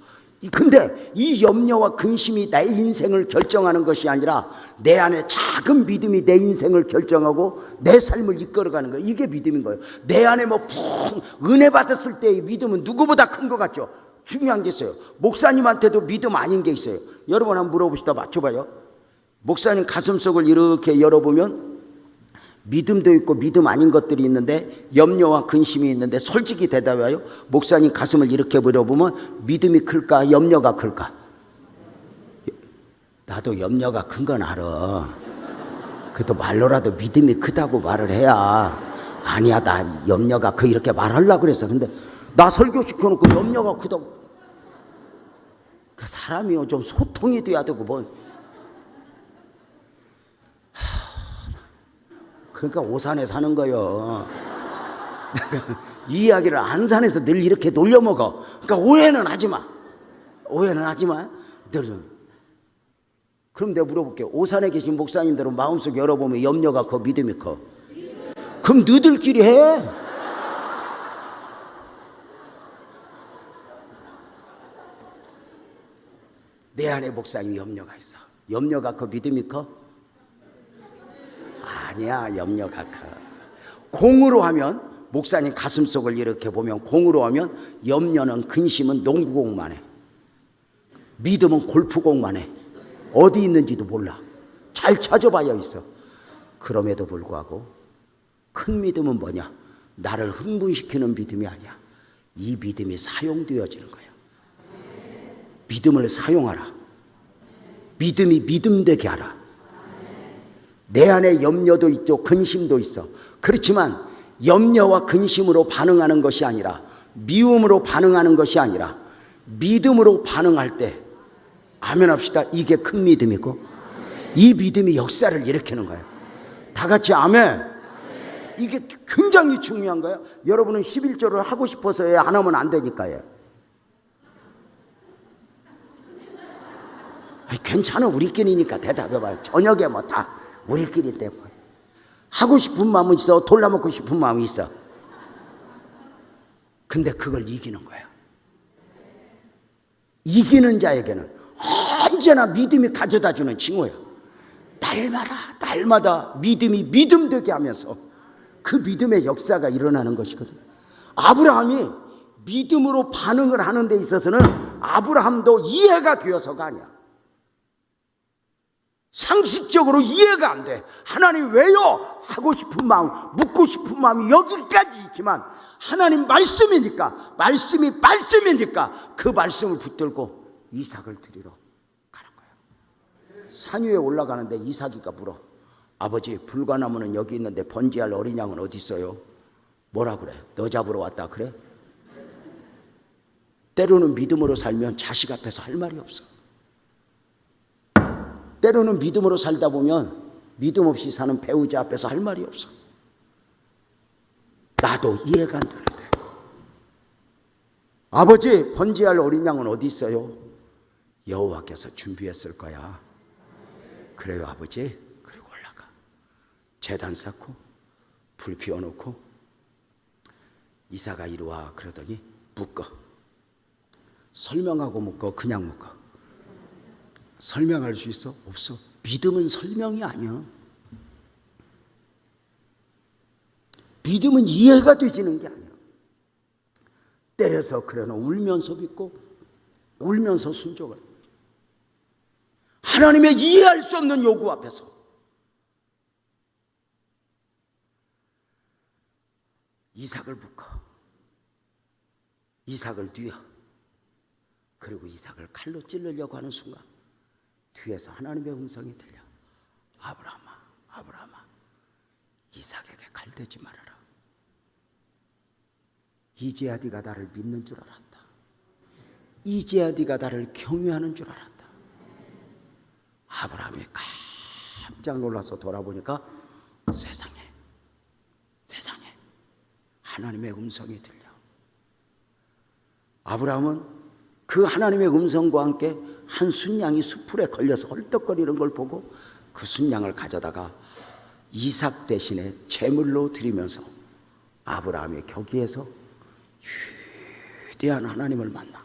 [SPEAKER 2] 근데 이 염려와 근심이 내 인생을 결정하는 것이 아니라 내 안에 작은 믿음이 내 인생을 결정하고 내 삶을 이끌어가는 거예요. 이게 믿음인 거예요. 내 안에 푹 은혜 받았을 때의 믿음은 누구보다 큰 것 같죠? 중요한 게 있어요. 목사님한테도 믿음 아닌 게 있어요. 여러분 한번 물어보시다 맞춰봐요. 목사님 가슴속을 이렇게 열어보면 믿음도 있고 믿음 아닌 것들이 있는데 염려와 근심이 있는데 솔직히 대답해요. 목사님 가슴을 이렇게 물어보면 믿음이 클까 염려가 클까? 나도 염려가 큰 건 알아. 그래도 말로라도 믿음이 크다고 말을 해야 아니야 나 염려가 크 이렇게 말하려고 그랬어. 근데 나 설교시켜놓고 염려가 크다고. 그 사람이요 좀 소통이 돼야 되고 뭐. 그러니까 오산에 사는 거요. 이 이야기를 안산에서 늘 이렇게 놀려먹어. 그러니까 오해는 하지 마. 오해는 하지 마. 그럼 내가 물어볼게. 오산에 계신 목사님들은 마음속 열어보면 염려가 커 믿음이 커? 그럼 너희들끼리 해. 내 안에 목사님 염려가 있어. 염려가 커 믿음이 커? 아니야, 염려가 커. 공으로 하면 목사님 가슴속을 이렇게 보면 공으로 하면 염려는 근심은 농구공만 해. 믿음은 골프공만 해. 어디 있는지도 몰라. 잘 찾아봐야 있어. 그럼에도 불구하고 큰 믿음은 뭐냐? 나를 흥분시키는 믿음이 아니야. 이 믿음이 사용되어지는 거야. 믿음을 사용하라. 믿음이 믿음되게 하라. 내 안에 염려도 있죠. 근심도 있어. 그렇지만 염려와 근심으로 반응하는 것이 아니라, 미움으로 반응하는 것이 아니라 믿음으로 반응할 때, 아멘 합시다. 이게 큰 믿음이고, 이 믿음이 역사를 일으키는 거예요. 다 같이 아멘. 이게 굉장히 중요한 거예요. 여러분은 11조를 하고 싶어서 안 하면 안 되니까요. 괜찮아, 우리끼리니까 대답해봐요. 저녁에 뭐 다 우리끼리인데 뭐. 하고 싶은 마음은 있어. 돌려먹고 싶은 마음이 있어. 근데 그걸 이기는 거야. 이기는 자에게는 언제나 믿음이 가져다주는 징후야. 날마다 믿음이 믿음되게 하면서 그 믿음의 역사가 일어나는 것이거든. 아브라함이 믿음으로 반응을 하는 데 있어서는 아브라함도 이해가 되어서가 아니야. 상식적으로 이해가 안 돼. 하나님 왜요? 하고 싶은 마음, 묻고 싶은 마음이 여기까지 있지만 하나님 말씀이니까, 말씀이니까 그 말씀을 붙들고 이삭을 드리러 가는 거야. 산 위에 올라가는데 이삭이가 물어. 아버지, 불가나무는 여기 있는데 번제할 어린 양은 어디 있어요? 뭐라 그래? 너 잡으러 왔다 그래? 때로는 믿음으로 살면 자식 앞에서 할 말이 없어. 때로는 믿음으로 살다 보면 믿음 없이 사는 배우자 앞에서 할 말이 없어. 나도 이해가 안 되는데. 아버지, 번제할 어린 양은 어디 있어요? 여호와께서 준비했을 거야. 그래요, 아버지. 그리고 올라가. 제단 쌓고 불 피워놓고 이삭아 이리 와 그러더니 묶어. 설명하고 묶어, 그냥 묶어. 설명할 수 있어? 없어. 믿음은 설명이 아니야. 믿음은 이해가 되지는 게 아니야. 때려서 그러나 울면서 믿고 울면서 순종을. 하나님의 이해할 수 없는 요구 앞에서 이삭을 묶어. 이삭을 뉘어. 그리고 이삭을 칼로 찌르려고 하는 순간 뒤에서 하나님의 음성이 들려. 아브라함아, 아브라함아, 이삭에게 칼 대지 말아라. 이제야 네가 나를 믿는 줄 알았다. 이제야 네가 나를 경외하는 줄 알았다. 아브라함이 깜짝 놀라서 돌아보니까 세상에 하나님의 음성이 들려. 아브라함은 그 하나님의 음성과 함께 한 순양이 수풀에 걸려서 헐떡거리는 걸 보고 그 순양을 가져다가 이삭 대신에 제물로 드리면서 아브라함의 격의에서 위대한 하나님을 만나.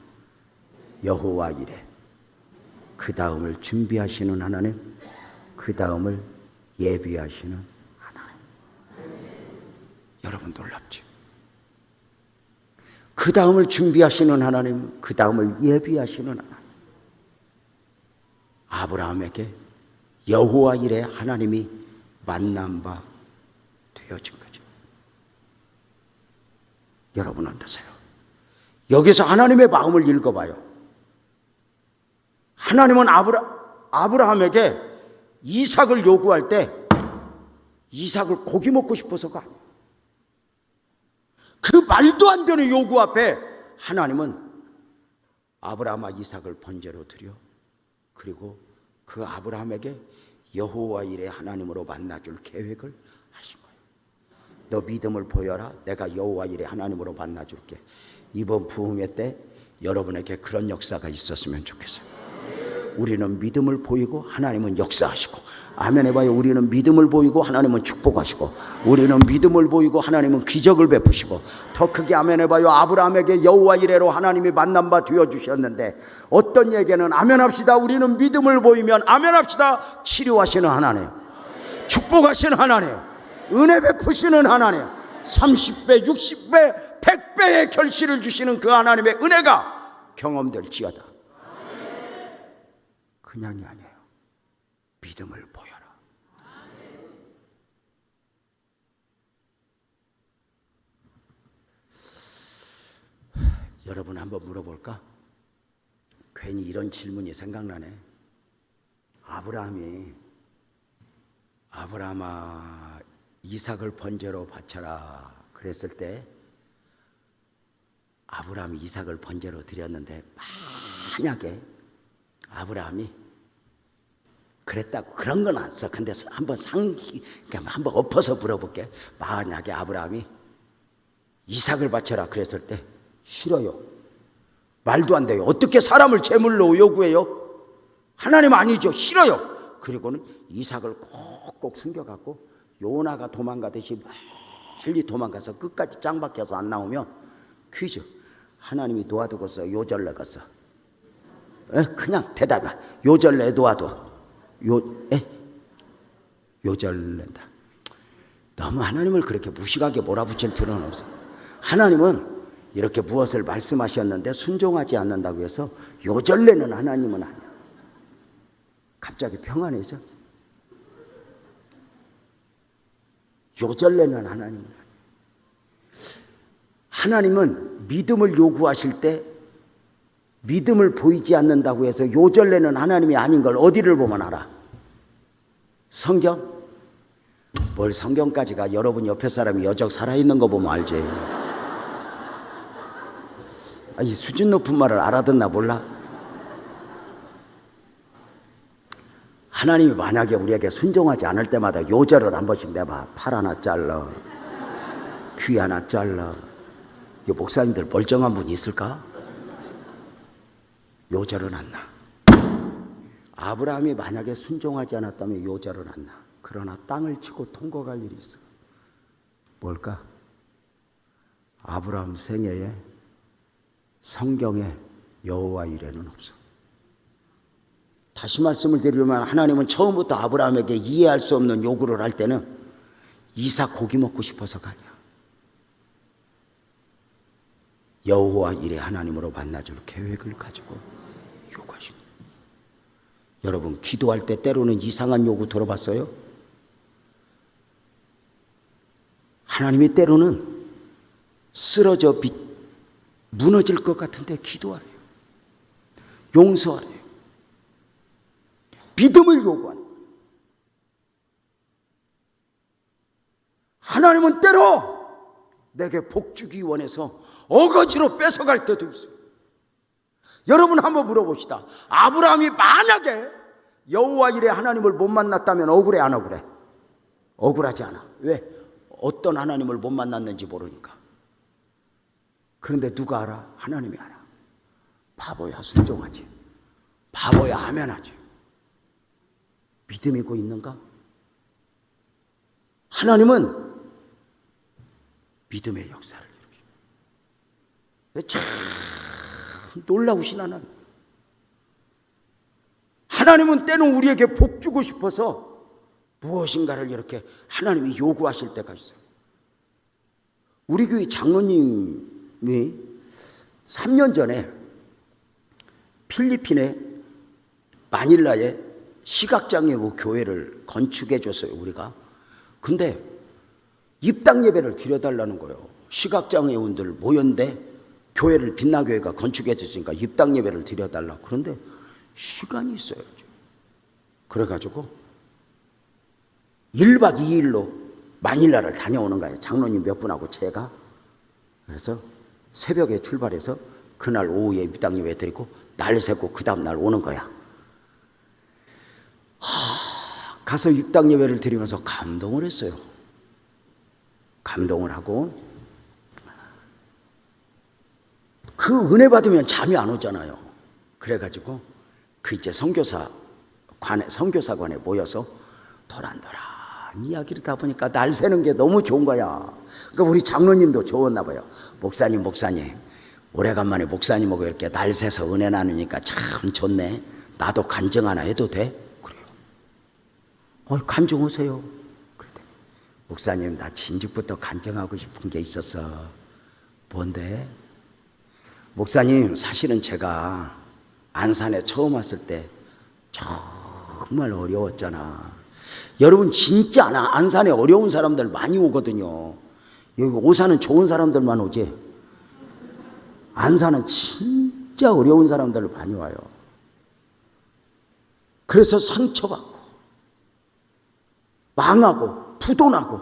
[SPEAKER 2] 여호와 이레, 그 다음을 준비하시는 하나님, 그 다음을 예비하시는 하나님. 여러분 놀랍죠? 그 다음을 준비하시는 하나님, 그 다음을 예비하시는 하나님. 아브라함에게 여호와 이레 하나님이 만난 바 되어진 거죠. 여러분 어떠세요? 여기서 하나님의 마음을 읽어봐요. 하나님은 아브라함에게 이삭을 요구할 때 이삭을 고기 먹고 싶어서가 아니에요. 그 말도 안 되는 요구 앞에 하나님은 아브라함아 이삭을 번제로 드려. 그리고 그 아브라함에게 여호와 이레 하나님으로 만나줄 계획을 하신 거예요. 너 믿음을 보여라. 내가 여호와 이레 하나님으로 만나줄게. 이번 부흥회 때 여러분에게 그런 역사가 있었으면 좋겠어요. 우리는 믿음을 보이고 하나님은 역사하시고, 아멘 해봐요. 우리는 믿음을 보이고 하나님은 축복하시고, 우리는 믿음을 보이고 하나님은 기적을 베푸시고, 더 크게 아멘 해봐요. 아브라함에게 여호와 이레로 하나님이 만난 바 되어주셨는데 어떤 얘기는 아멘 합시다. 우리는 믿음을 보이면 아멘 합시다. 치료하시는 하나님, 축복하시는 하나님, 은혜 베푸시는 하나님, 30배 60배 100배의 결실을 주시는 그 하나님의 은혜가 경험될지어다. 그냥이 아니에요. 믿음을 보여라. 여러분 한번 물어볼까? 괜히 이런 질문이 생각나네. 아브라함아 이삭을 번제로 바쳐라 그랬을 때 아브라함이 이삭을 번제로 드렸는데 만약에 아브라함이 그랬다고 그런 건 없어. 근데 한번 엎어서 물어볼게. 만약에 아브라함이 이삭을 바쳐라 그랬을 때 싫어요. 말도 안 돼요. 어떻게 사람을 제물로 요구해요? 하나님 아니죠. 싫어요. 그리고는 이삭을 꼭꼭 숨겨갖고 요나가 도망가듯이 멀리 도망가서 끝까지 짱 박혀서 안 나오면 퀴즈. 하나님이 놓아두고서 요절내겠어. 그냥 대답해. 요절내 놓아둬. 요절낸다. 너무 하나님을 그렇게 무식하게 몰아붙일 필요는 없어. 하나님은 이렇게 무엇을 말씀하셨는데 순종하지 않는다고 해서 요절내는 하나님은 아니야. 갑자기 평안해져? 요절내는 하나님은 아니야. 하나님은 믿음을 요구하실 때 믿음을 보이지 않는다고 해서 요절내는 하나님이 아닌 걸 어디를 보면 알아? 성경? 뭘 성경까지가. 여러분 옆에 사람이 여적 살아있는 거 보면 알지. 이 수준 높은 말을 알아듣나 몰라? 하나님이 만약에 우리에게 순종하지 않을 때마다 요절을 한 번씩 내봐. 팔 하나 잘라, 귀 하나 잘라. 이게 목사님들 멀쩡한 분이 있을까? 요절은 안 나. 아브라함이 만약에 순종하지 않았다면 요절은 안 나. 그러나 땅을 치고 통과할 일이 있어. 뭘까? 아브라함 생애에 성경에 여호와 이레는 없어. 다시 말씀을 드리면 하나님은 처음부터 아브라함에게 이해할 수 없는 요구를 할 때는 이삭 고기 먹고 싶어서가 아니야. 여호와 이레 하나님으로 만나줄 계획을 가지고 요구하시는. 여러분 기도할 때 때로는 이상한 요구 들어봤어요? 하나님이 때로는 쓰러져 무너질 것 같은데 기도하래요. 용서하래요. 믿음을 요구하는 거예요. 하나님은 때로 내게 복 주기 원해서 어거지로 뺏어갈 때도 있어요. 여러분 한번 물어봅시다. 아브라함이 만약에 여호와 이레 하나님을 못 만났다면 억울해 안 억울해? 억울하지 않아. 왜? 어떤 하나님을 못 만났는지 모르니까. 그런데 누가 알아? 하나님이 알아. 바보야 순종하지. 바보야 하면 하지. 믿음이고 있는가? 하나님은 믿음의 역사를 이루십니다. 참 놀라우신 하나님. 하나님은 때는 우리에게 복 주고 싶어서 무엇인가를 이렇게 하나님이 요구하실 때가 있어요. 우리 교회 장로님이 3년 전에 필리핀의 마닐라에 시각장애우 교회를 건축해 줬어요, 우리가. 근데 입당 예배를 드려달라는 거예요. 시각장애우들 모였는데 교회를 빛나교회가 건축해 줬으니까 입당 예배를 드려달라고. 그런데 시간이 있어야죠. 그래가지고 1박 2일로 마닐라를 다녀오는 거예요. 장로님 몇 분하고 제가. 그래서 새벽에 출발해서 그날 오후에 입당 예배 드리고 날 새고 그 다음 날 오는 거야. 가서 입당 예배를 드리면서 감동을 했어요. 감동을 하고 그 은혜 받으면 잠이 안 오잖아요. 그래가지고 그 이제 선교사관에 모여서 도란도란 이야기를 하다 보니까 날 새는 게 너무 좋은 거야. 그러니까 우리 장로님도 좋았나 봐요. 목사님 오래간만에 목사님하고 이렇게 날 새서 은혜 나누니까 참 좋네. 나도 간증 하나 해도 돼? 그래요. 간증하세요. 그랬더니 목사님 나 진즉부터 간증하고 싶은 게 있었어. 뭔데? 목사님 사실은 제가 안산에 처음 왔을 때 정말 어려웠잖아. 여러분 진짜 안산에 어려운 사람들 많이 오거든요. 여기 오산은 좋은 사람들만 오지. 안산은 진짜 어려운 사람들 많이 와요. 그래서 상처받고 망하고 부도나고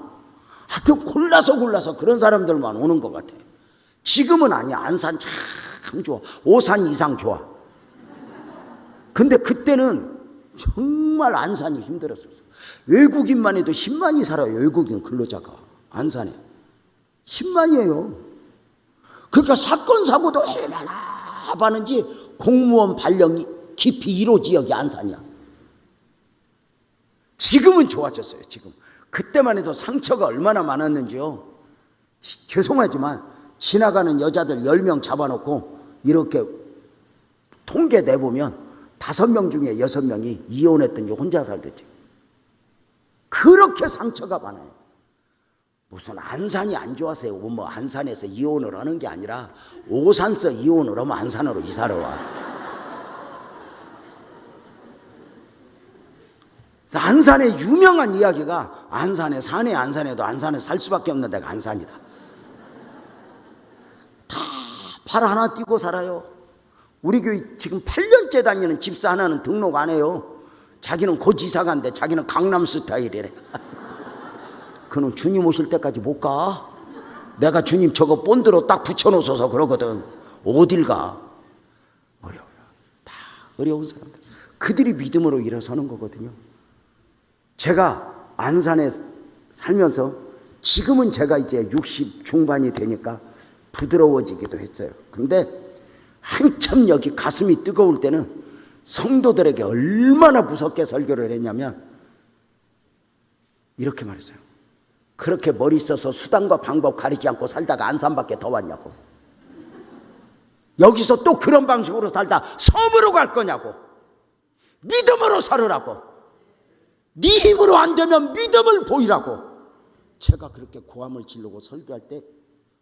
[SPEAKER 2] 하여튼 골라서 그런 사람들만 오는 것 같아요. 지금은 아니야. 안산 참 좋아. 오산 이상 좋아. 근데 그때는 정말 안산이 힘들었었어. 외국인만 해도 10만이 살아요. 외국인 근로자가 안산에 10만이에요. 그러니까 사건 사고도 얼마나 많은지 공무원 발령이 깊이 1호 지역이 안산이야. 지금은 좋아졌어요. 지금 그때만 해도 상처가 얼마나 많았는지요. 죄송하지만 지나가는 여자들 10명 잡아놓고 이렇게 통계 내보면 5명 중에 6명이 이혼했든지 혼자 살든지. 그렇게 상처가 많아요. 무슨 안산이 안 좋아서요. 뭐 안산에서 이혼을 하는 게 아니라 오산서 이혼을 하면 안산으로 이사를 와. 안산의 유명한 이야기가 안산에 사네. 안산에도 안산에 살 수밖에 없는 데가 안산이다. 다 팔 하나 띄고 살아요. 우리 교회 지금 8년째 다니는 집사 하나는 등록 안 해요. 자기는 곧 이사 간대. 자기는 강남 스타일이래. 그는 주님 오실 때까지 못 가. 내가 주님 저거 본드로 딱 붙여놓으셔서 그러거든. 어딜 가. 어려워요. 다 어려운 사람들. 그들이 믿음으로 일어서는 거거든요. 제가 안산에 살면서 지금은 제가 이제 60 중반이 되니까 부드러워지기도 했어요. 근데 한참 여기 가슴이 뜨거울 때는 성도들에게 얼마나 무섭게 설교를 했냐면 이렇게 말했어요. 그렇게 머리 써서 수단과 방법 가리지 않고 살다가 안산밖에 더 왔냐고. 여기서 또 그런 방식으로 살다 섬으로 갈 거냐고. 믿음으로 살으라고. 네 힘으로 안 되면 믿음을 보이라고. 제가 그렇게 고함을 지르고 설교할 때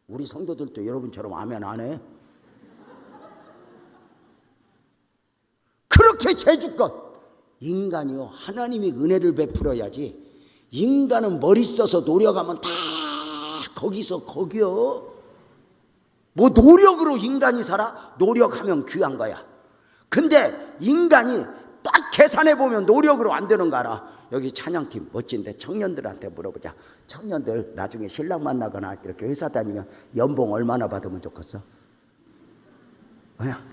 [SPEAKER 2] 우리 성도들도 여러분처럼 아멘 안 해? 그렇게 제주껏 인간이요 하나님이 은혜를 베풀어야지. 인간은 머리 써서 노력하면 다 거기서 거기요. 뭐 노력으로 인간이 살아? 노력하면 귀한 거야. 근데 인간이 딱 계산해 보면 노력으로 안 되는 거 알아. 여기 찬양팀 멋진데 청년들한테 물어보자. 청년들 나중에 신랑 만나거나 이렇게 회사 다니면 연봉 얼마나 받으면 좋겠어?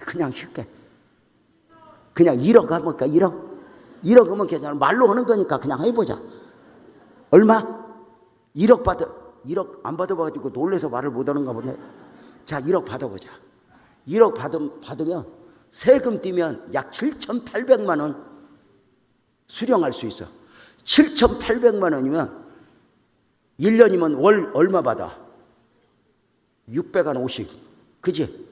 [SPEAKER 2] 그냥 쉽게 그냥 1억 하니까 1억 하면 괜찮아. 말로 하는 거니까 그냥 해보자. 얼마? 1억 안 받아봐가지고 놀래서 말을 못하는가 보네. 자, 1억 받아보자. 1억 받으면 세금 떼면 약 7,800만 원 수령할 수 있어. 7,800만 원이면 1년이면 월 얼마 받아? 650. 그지?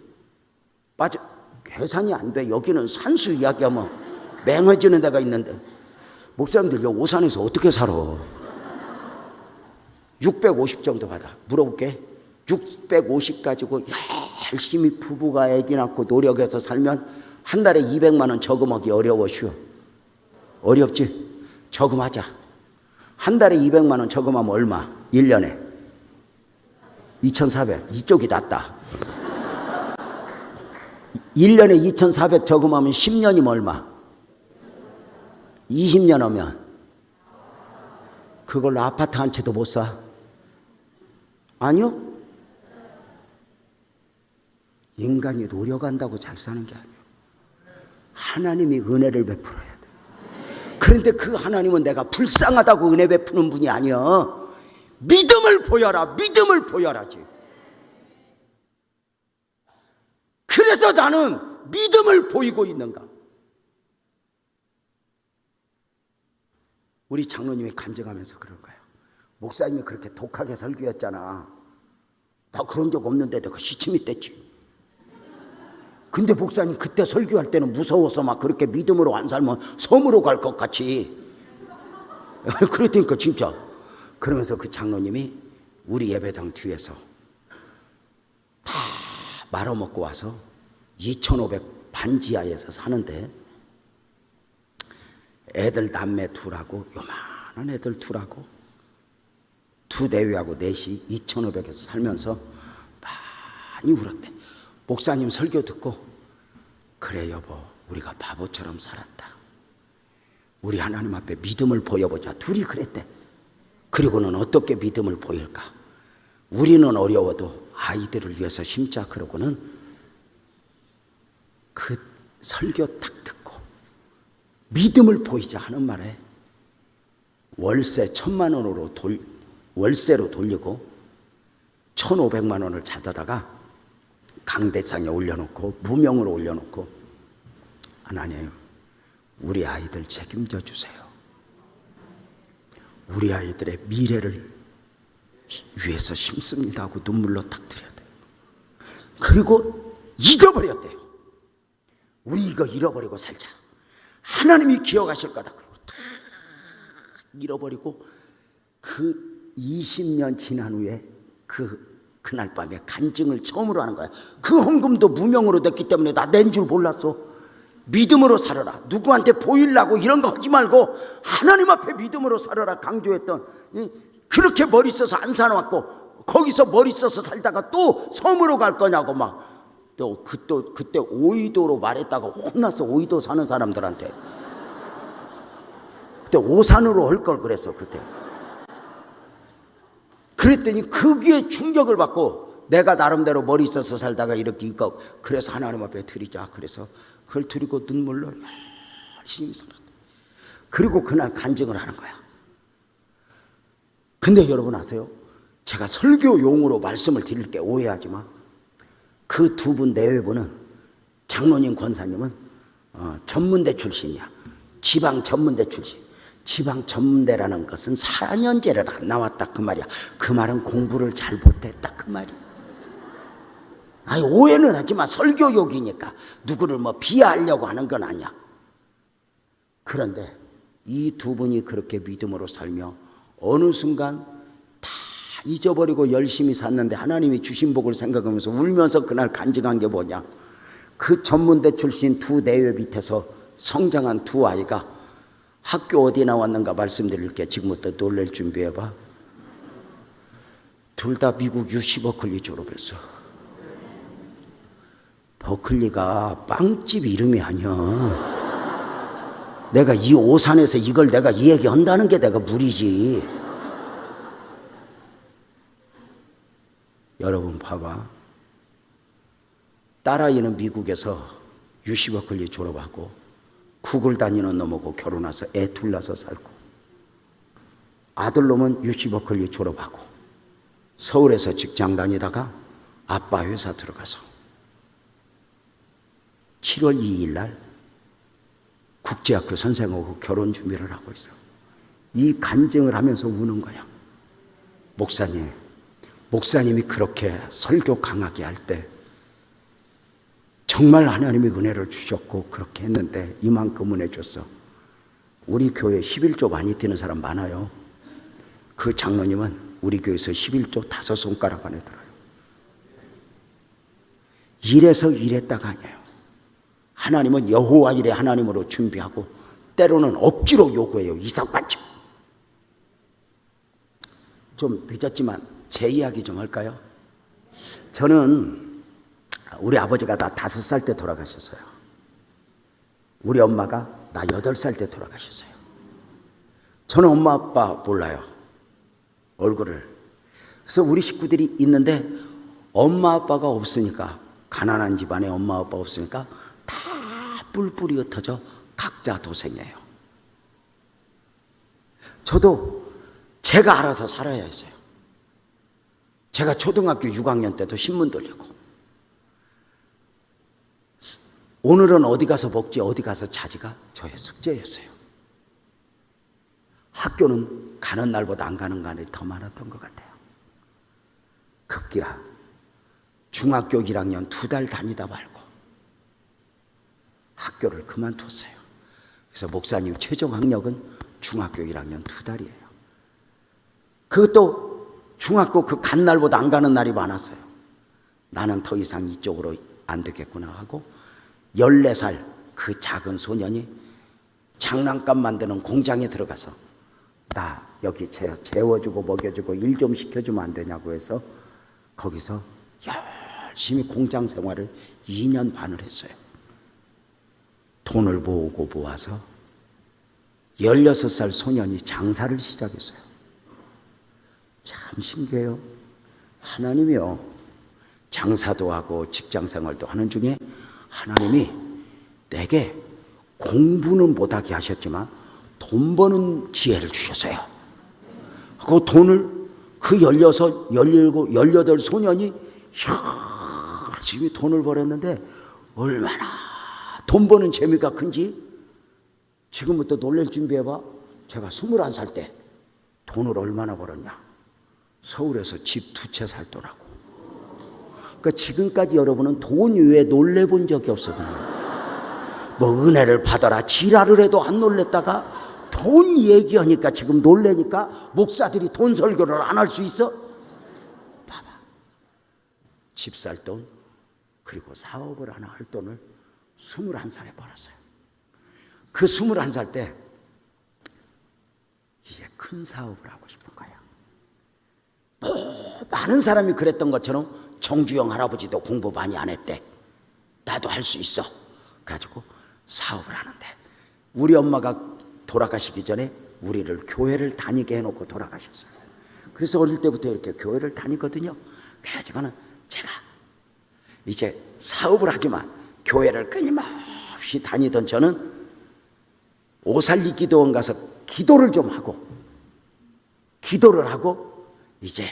[SPEAKER 2] 맞아. 계산이 안 돼. 여기는 산수 이야기하면 맹해지는 데가 있는데 목사님들 여기 오산에서 어떻게 살아? 650 정도 받아. 물어볼게. 650 가지고 열심히 부부가 애기 낳고 노력해서 살면 한 달에 200만 원 저금하기 어려워 쉬워? 어렵지? 저금하자. 한 달에 200만 원 저금하면 얼마? 1년에 2,400. 이쪽이 낫다. 1년에 2,400 저금하면 10년이면 얼마? 20년 하면 그걸로 아파트 한 채도 못 사? 아니요? 인간이 노력한다고 잘 사는 게 아니에요. 하나님이 은혜를 베풀어야 돼. 그런데 그 하나님은 내가 불쌍하다고 은혜 베푸는 분이 아니야. 믿음을 보여라. 믿음을 보여라지. 그래서 나는 믿음을 보이고 있는가? 우리 장로님이 간증하면서 그런 거예요. 목사님이 그렇게 독하게 설교했잖아. 나 그런 적 없는데 내가 시침이 뗐지. 근데 목사님 그때 설교할 때는 무서워서 막 그렇게 믿음으로 안 살면 섬으로 갈 것 같이. 그랬다니까 진짜. 그러면서 그 장로님이 우리 예배당 뒤에서 다 말아먹고 와서 2,500 반지하에서 사는데 애들 남매 둘하고 요만한 애들 둘하고 두 대위하고 넷이 2,500에서 살면서 많이 울었대. 목사님 설교 듣고 그래 여보 우리가 바보처럼 살았다. 우리 하나님 앞에 믿음을 보여보자. 둘이 그랬대. 그리고는 어떻게 믿음을 보일까? 우리는 어려워도 아이들을 위해서 심자. 그러고는 그 설교 딱 듣고 믿음을 보이자 하는 말에 월세 1,000만 원으로 월세로 돌리고 1,500만 원을 찾아다가 강대상에 올려놓고 무명으로 올려놓고 하나님 우리 아이들 책임져 주세요. 우리 아이들의 미래를 위해서 심습니다 하고 눈물로 딱 드려야 돼요. 그리고 잊어버렸대요. 우리 이거 잃어버리고 살자. 하나님이 기억하실 거다. 그리고 다 잃어버리고 그 20년 지난 후에 그날 밤에 간증을 처음으로 하는 거야. 그 헌금도 무명으로 됐기 때문에 나 낸 줄 몰랐어. 믿음으로 살아라. 누구한테 보이려고 이런 거 하지 말고 하나님 앞에 믿음으로 살아라 강조했던, 그렇게 머리 써서 안 살아왔고 거기서 머리 써서 살다가 또 섬으로 갈 거냐고 막 그때 오이도로 말했다가 혼났어. 오이도 사는 사람들한테. 그때 오산으로 할 걸 그랬어 그때. 그랬더니 거기에 충격을 받고 내가 나름대로 머리 써서 살다가 이렇게 이거 그래서 하나님 앞에 드리자. 그래서 그걸 드리고 눈물로 열심히 살았다. 그리고 그날 간증을 하는 거야. 근데 여러분 아세요? 제가 설교용으로 말씀을 드릴 게 오해하지 마. 그 두 분 내외분은 장로님 권사님은 전문대 출신이야. 지방 전문대 출신. 지방 전문대라는 것은 4년제를 안 나왔다 그 말이야. 그 말은 공부를 잘 못했다 그 말이야. 아니 오해는 하지 마. 설교욕이니까 누구를 뭐 비하하려고 하는 건 아니야. 그런데 이 두 분이 그렇게 믿음으로 살며 어느 순간 다 잊어버리고 열심히 샀는데 하나님이 주신 복을 생각하면서 울면서 그날 간증한 게 뭐냐. 그 전문대 출신 두 내외 밑에서 성장한 두 아이가 학교 어디 나왔는가 말씀드릴게. 지금부터 놀랄 준비해봐. 둘 다 미국 UC 버클리 졸업했어. 버클리가 빵집 이름이 아니야. 내가 이 오산에서 이걸 내가 이 얘기 한다는 게 내가 무리지. 여러분 봐봐. 딸아이는 미국에서 UC 버클리 졸업하고 구글 다니는 놈하고 결혼해서 애 둘 낳아서 살고, 아들놈은 UC 버클리 졸업하고 서울에서 직장 다니다가 아빠 회사 들어가서 7월 2일 날 국제학교 선생하고 결혼 준비를 하고 있어. 이 간증을 하면서 우는 거야. 목사님이 그렇게 설교 강하게 할 때 정말 하나님이 은혜를 주셨고 그렇게 했는데 이만큼 은혜 줬어. 우리 교회 11조 많이 뛰는 사람 많아요. 그 장로님은 우리 교회에서 11조 5손가락 안에 들어요. 이래서 이랬다가 아니에요. 하나님은 여호와 일에 하나님으로 준비하고 때로는 억지로 요구해요. 이삭받쳐. 좀 늦었지만 제 이야기 좀 할까요? 저는 우리 아버지가 나 5살 때 돌아가셨어요. 우리 엄마가 나 8살 때 돌아가셨어요. 저는 엄마 아빠 몰라요. 얼굴을. 그래서 우리 식구들이 있는데 엄마 아빠가 없으니까, 가난한 집안에 엄마 아빠 없으니까 다 뿔뿔이 흩어져 각자 도생해요. 저도 제가 알아서 살아야 했어요. 제가 초등학교 6학년 때도 신문 돌리고, 오늘은 어디 가서 먹지 어디 가서 자지가 저의 숙제였어요. 학교는 가는 날보다 안 가는 날이 더 많았던 것 같아요. 급기야 중학교 1학년 2달 다니다 말고 학교를 그만뒀어요. 그래서 목사님 최종 학력은 중학교 1학년 2달이에요. 그것도 중학교 그 간 날보다 안 가는 날이 많았어요. 나는 더 이상 이쪽으로 안 되겠구나 하고 14살 그 작은 소년이 장난감 만드는 공장에 들어가서 나 여기 재워주고 먹여주고 일 좀 시켜주면 안 되냐고 해서 거기서 열심히 공장 생활을 2년 반을 했어요. 돈을 모아서 16살 소년이 장사를 시작했어요. 참 신기해요. 하나님이요, 장사도 하고 직장 생활도 하는 중에 하나님이 내게 공부는 못하게 하셨지만 돈 버는 지혜를 주셨어요. 그 돈을 그 16, 17, 18 소년이 열심히 돈을 벌었는데 얼마나 돈 버는 재미가 큰지 지금부터 놀랄 준비해봐. 제가 21살 때 돈을 얼마나 벌었냐. 서울에서 집 2채 살 돈하고. 그러니까 지금까지 여러분은 돈 이외에 놀래본 적이 없거든요. 뭐 은혜를 받아라 지랄을 해도 안 놀랬다가 돈 얘기하니까 지금 놀래니까 목사들이 돈 설교를 안 할 수 있어? 봐봐. 집 살 돈 그리고 사업을 하나 할 돈을 21살에 벌었어요. 그 21살 때 이제 큰 사업을 하고 싶은 거야. 많은 사람이 그랬던 것처럼 정주영 할아버지도 공부 많이 안 했대. 나도 할 수 있어. 가지고 사업을 하는데 우리 엄마가 돌아가시기 전에 우리를 교회를 다니게 해놓고 돌아가셨어요. 그래서 어릴 때부터 이렇게 교회를 다니거든요. 그래가지고는 제가 이제 사업을 하지만 교회를 끊임없이 다니던 저는 오살리 기도원 가서 기도를 좀 하고 이제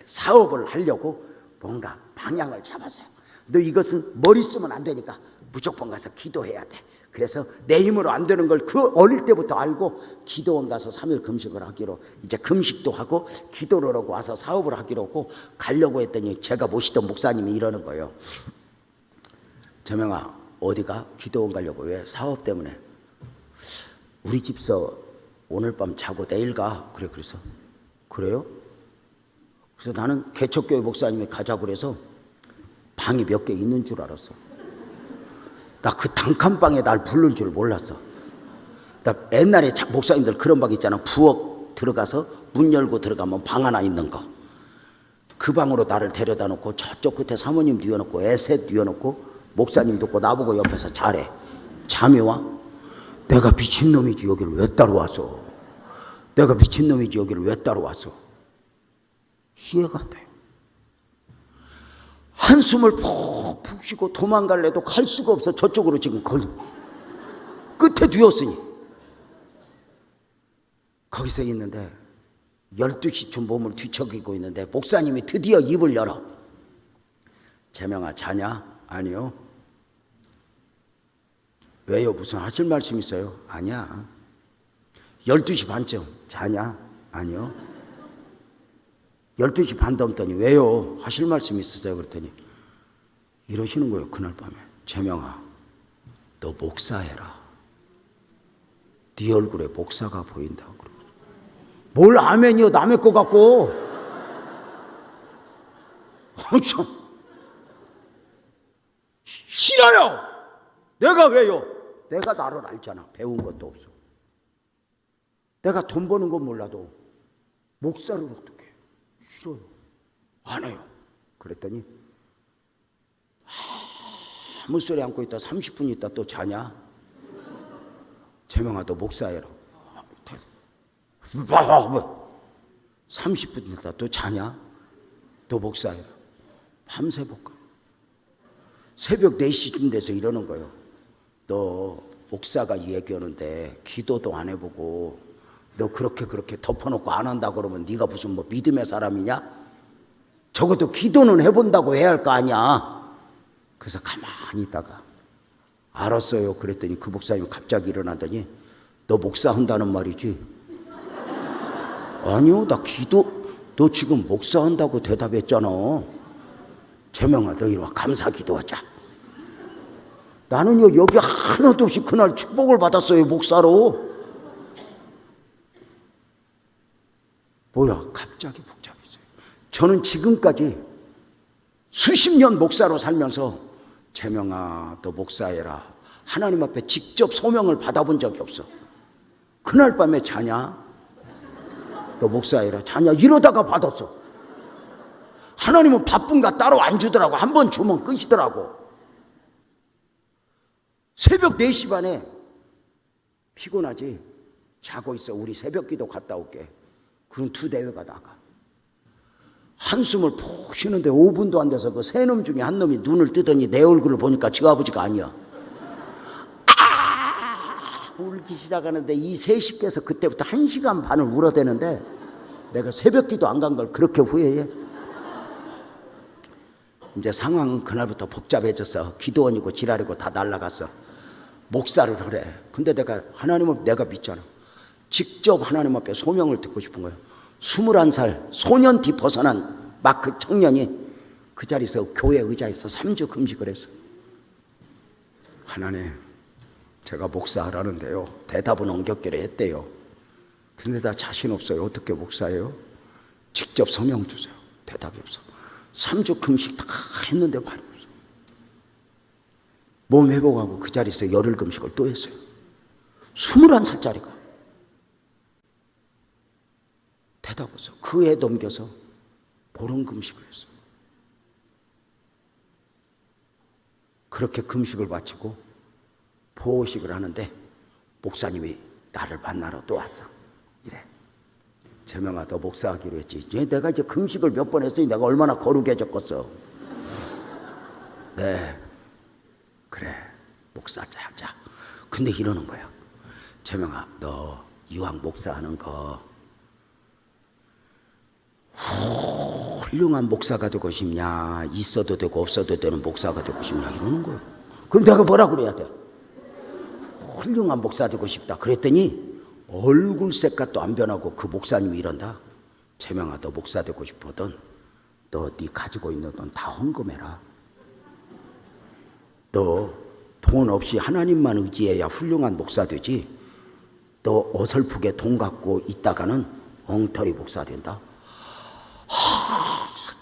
[SPEAKER 2] 사업을 하려고 뭔가 방향을 잡았어요. 너 이것은 머리 쓰면 안 되니까 무조건 가서 기도해야 돼. 그래서 내 힘으로 안 되는 걸 그 어릴 때부터 알고 기도원 가서 3일 금식을 하기로, 이제 금식도 하고 기도를 하고 와서 사업을 하기로 하고 가려고 했더니 제가 모시던 목사님이 이러는 거예요. 재명아, 어디가? 기도원 가려고. 왜? 사업 때문에. 우리 집서 오늘 밤 자고 내일 가. 그래서 그래요? 그래서 나는 개척교회 목사님이 가자고 그래서 방이 몇 개 있는 줄 알았어. 나 그 단칸방에 날 부를 줄 몰랐어. 나 옛날에 목사님들 그런 방 있잖아. 부엌 들어가서 문 열고 들어가면 방 하나 있는 거. 그 방으로 나를 데려다 놓고 저쪽 끝에 사모님 뉘어놓고 애 셋 뉘어놓고 목사님 듣고 나보고 옆에서 자래. 잠이 와? 내가 미친놈이지 여기를 왜 따라왔어? 내가 미친놈이지 여기를 왜 따라왔어? 이해가 안 돼요. 한숨을 푹푹 쉬고 도망갈래도 갈 수가 없어. 저쪽으로 지금 끝에 뒤었으니. 거기서 있는데 12시쯤 몸을 뒤척이고 있는데 목사님이 드디어 입을 열어. 재명아, 자냐? 아니요. 왜요? 무슨 하실 말씀 있어요? 아니야. 12시 반쯤 자냐? 아니요. 12시 반 넘더니 왜요? 하실 말씀 있으세요? 그랬더니 이러시는 거예요. 그날 밤에. 재명아, 너 목사해라. 네 얼굴에 목사가 보인다고. 뭘 아멘이요? 남의 거 갖고. 참. 싫어요. 내가 왜요? 내가 나를 알잖아. 배운 것도 없어. 내가 돈 버는 건 몰라도 목사를 어떻게 해? 싫어요. 안 해요. 그랬더니 아무 소리 않고 있다 30분 있다 또 자냐? 재명아, 너 목사해라. 30분 있다 또 자냐? 너 목사해라. 밤새 볼까? 새벽 4시쯤 돼서 이러는 거예요. 너 목사가 얘기하는데 기도도 안 해보고 너 그렇게 덮어놓고 안 한다 그러면 네가 무슨 뭐 믿음의 사람이냐? 적어도 기도는 해본다고 해야 할 거 아니야. 그래서 가만히 있다가 알았어요. 그랬더니 그 목사님이 갑자기 일어나더니 너 목사한다는 말이지? 아니요, 나 너 지금 목사한다고 대답했잖아. 재명아, 너 이리 와. 감사 기도하자. 나는요 여기 하나도 없이 그날 축복을 받았어요. 목사로. 뭐야, 갑자기 복잡해져요. 저는 지금까지 수십 년 목사로 살면서 재명아, 너 목사해라. 하나님 앞에 직접 소명을 받아본 적이 없어. 그날 밤에 자냐? 너 목사해라. 자냐? 이러다가 받았어. 하나님은 바쁜가 따로 안 주더라고. 한 번 주면 끝이더라고. 새벽 4시 반에 피곤하지? 자고 있어. 우리 새벽기도 갔다 올게. 그럼 2대회가 나가. 한숨을 푹 쉬는데 5분도 안 돼서 그 세 놈 중에 한 놈이 눈을 뜨더니 내 얼굴을 보니까 지 아버지가 아니야. 울기 시작하는데 이 30개에서 그때부터 1시간 반을 울어대는데 내가 새벽기도 안 간 걸 그렇게 후회해. 이제 상황은 그날부터 복잡해졌어. 기도원이고 지랄이고 다 날라갔어. 목사를 하래. 근데 내가 하나님을 내가 믿잖아. 직접 하나님 앞에 소명을 듣고 싶은 거예요. 21살 소년티 벗어난 막 그 청년이 그 자리에서 교회 의자에서 3주 금식을 했어. 하나님, 제가 목사하라는데요. 대답은 엉겹결에 했대요. 근데 나 자신 없어요. 어떻게 목사예요? 직접 성령 주세요. 대답이 없어. 3주 금식 다 했는데 말이 없어. 몸 회복하고 그 자리에서 열흘 금식을 또 했어요. 21살짜리가 대답 없어. 그 해 넘겨서 보름 금식을 했어. 그렇게 금식을 마치고 보호식을 하는데 목사님이 나를 만나러 또 왔어. 이래. 재명아, 너 목사하기로 했지. 내가 이제 금식을 몇 번 했으니 내가 얼마나 거룩해졌겠어. 네, 그래, 목사하자. 근데 이러는 거야. 재명아, 너 이왕 목사하는 거 훌륭한 목사가 되고 싶냐, 있어도 되고 없어도 되는 목사가 되고 싶냐, 이러는 거야. 그럼 내가 뭐라 그래야 돼? 훌륭한 목사 되고 싶다. 그랬더니 얼굴색깔도 안 변하고 그 목사님이 이런다. 재명아, 너 목사 되고 싶거든. 너 네 가지고 있는 돈 다 헌금해라. 너 돈 없이 하나님만 의지해야 훌륭한 목사 되지. 너 어설프게 돈 갖고 있다가는 엉터리 목사 된다.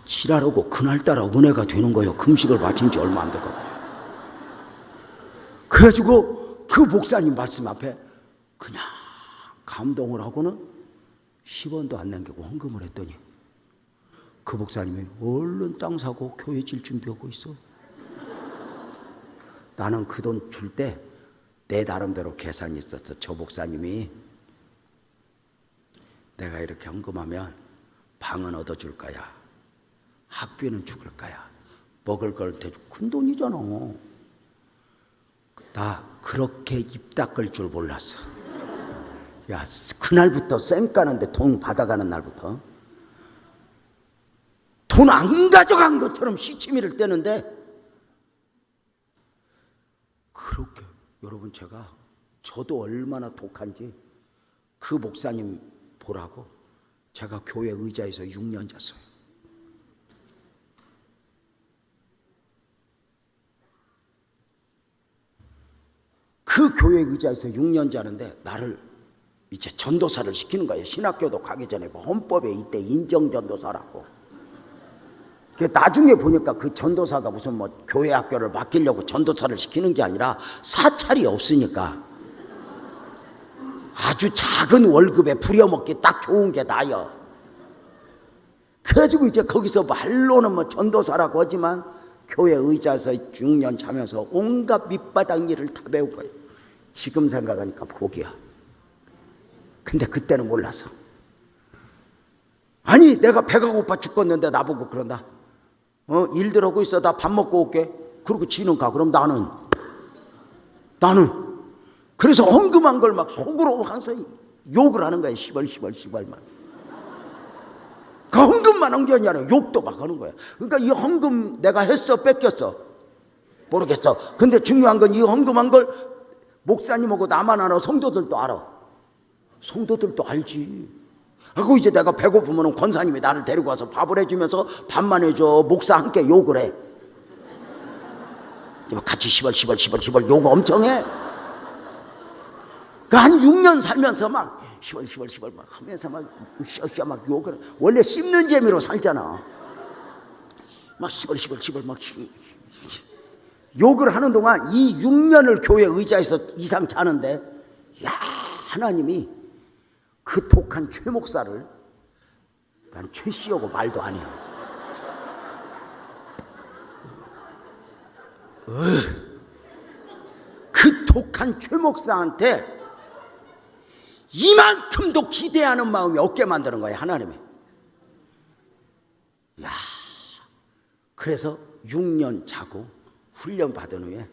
[SPEAKER 2] 지랄하고 그날따라 은혜가 되는 거예요. 금식을 마친 지 얼마 안 되고. 그래가지고 그 목사님 말씀 앞에 그냥 감동을 하고는 10원도 안 남기고 헌금을 했더니 그 목사님이 얼른 땅 사고 교회 질 준비하고 있어. 나는 그 돈 줄 때 내 나름대로 계산이 있었어. 저 목사님이 내가 이렇게 헌금하면 방은 얻어줄 거야. 학비는 죽을 거야. 먹을 걸 대주. 큰 돈이잖아. 나 그렇게 입 닦을 줄 몰랐어. 야, 그날부터 쌩 까는데 돈 받아가는 날부터 돈 안 가져간 것처럼 시치미를 떼는데 그렇게 여러분 저도 얼마나 독한지 그 목사님 보라고 제가 교회 의자에서 6년 잤어요. 그 교회 의자에서 6년 자는데 나를 이제 전도사를 시키는 거예요. 신학교도 가기 전에 헌법에 이때 인정전도사라고. 나중에 보니까 그 전도사가 무슨 뭐 교회 학교를 맡기려고 전도사를 시키는 게 아니라 사찰이 없으니까 아주 작은 월급에 부려먹기 딱 좋은 게 나요. 그래가지고 이제 거기서 말로는 뭐 전도사라고 하지만 교회 의자에서 6년 자면서 온갖 밑바닥 일을 다 배운 거예요. 지금 생각하니까 복이야. 근데 그때는 몰랐어. 아니 내가 배가 고파 죽겠는데 나보고 그런다. 일들 하고 있어. 나 밥 먹고 올게. 그리고 지는 가. 그럼 나는 그래서 헌금한 걸 막 속으로 항상 욕을 하는 거야. 시벌만. 그 헌금만 한 게 아니라 욕도 막 하는 거야. 그러니까 이 헌금 내가 했어 뺏겼어 모르겠어. 근데 중요한 건 이 헌금한 걸 목사님하고 나만 알아. 성도들도 알아. 성도들도 알지. 하고 이제 내가 배고프면 권사님이 나를 데리고 와서 밥을 해주면서 밥만 해줘. 목사 함께 욕을 해. 같이 시벌 욕 엄청 해. 한 6년 살면서 막 시벌 막 하면서 막 으쌰으쌰 막 욕을 해. 원래 씹는 재미로 살잖아. 막 시벌 막 욕을 하는 동안 이 6년을 교회 의자에서 이상 자는데 야, 하나님이 그 독한 최 목사를 난 최씨하고 말도 안 해요. 그 독한 최 목사한테 이만큼도 기대하는 마음이 없게 만드는 거예요, 하나님이. 야, 그래서 6년 자고 훈련 받은 후에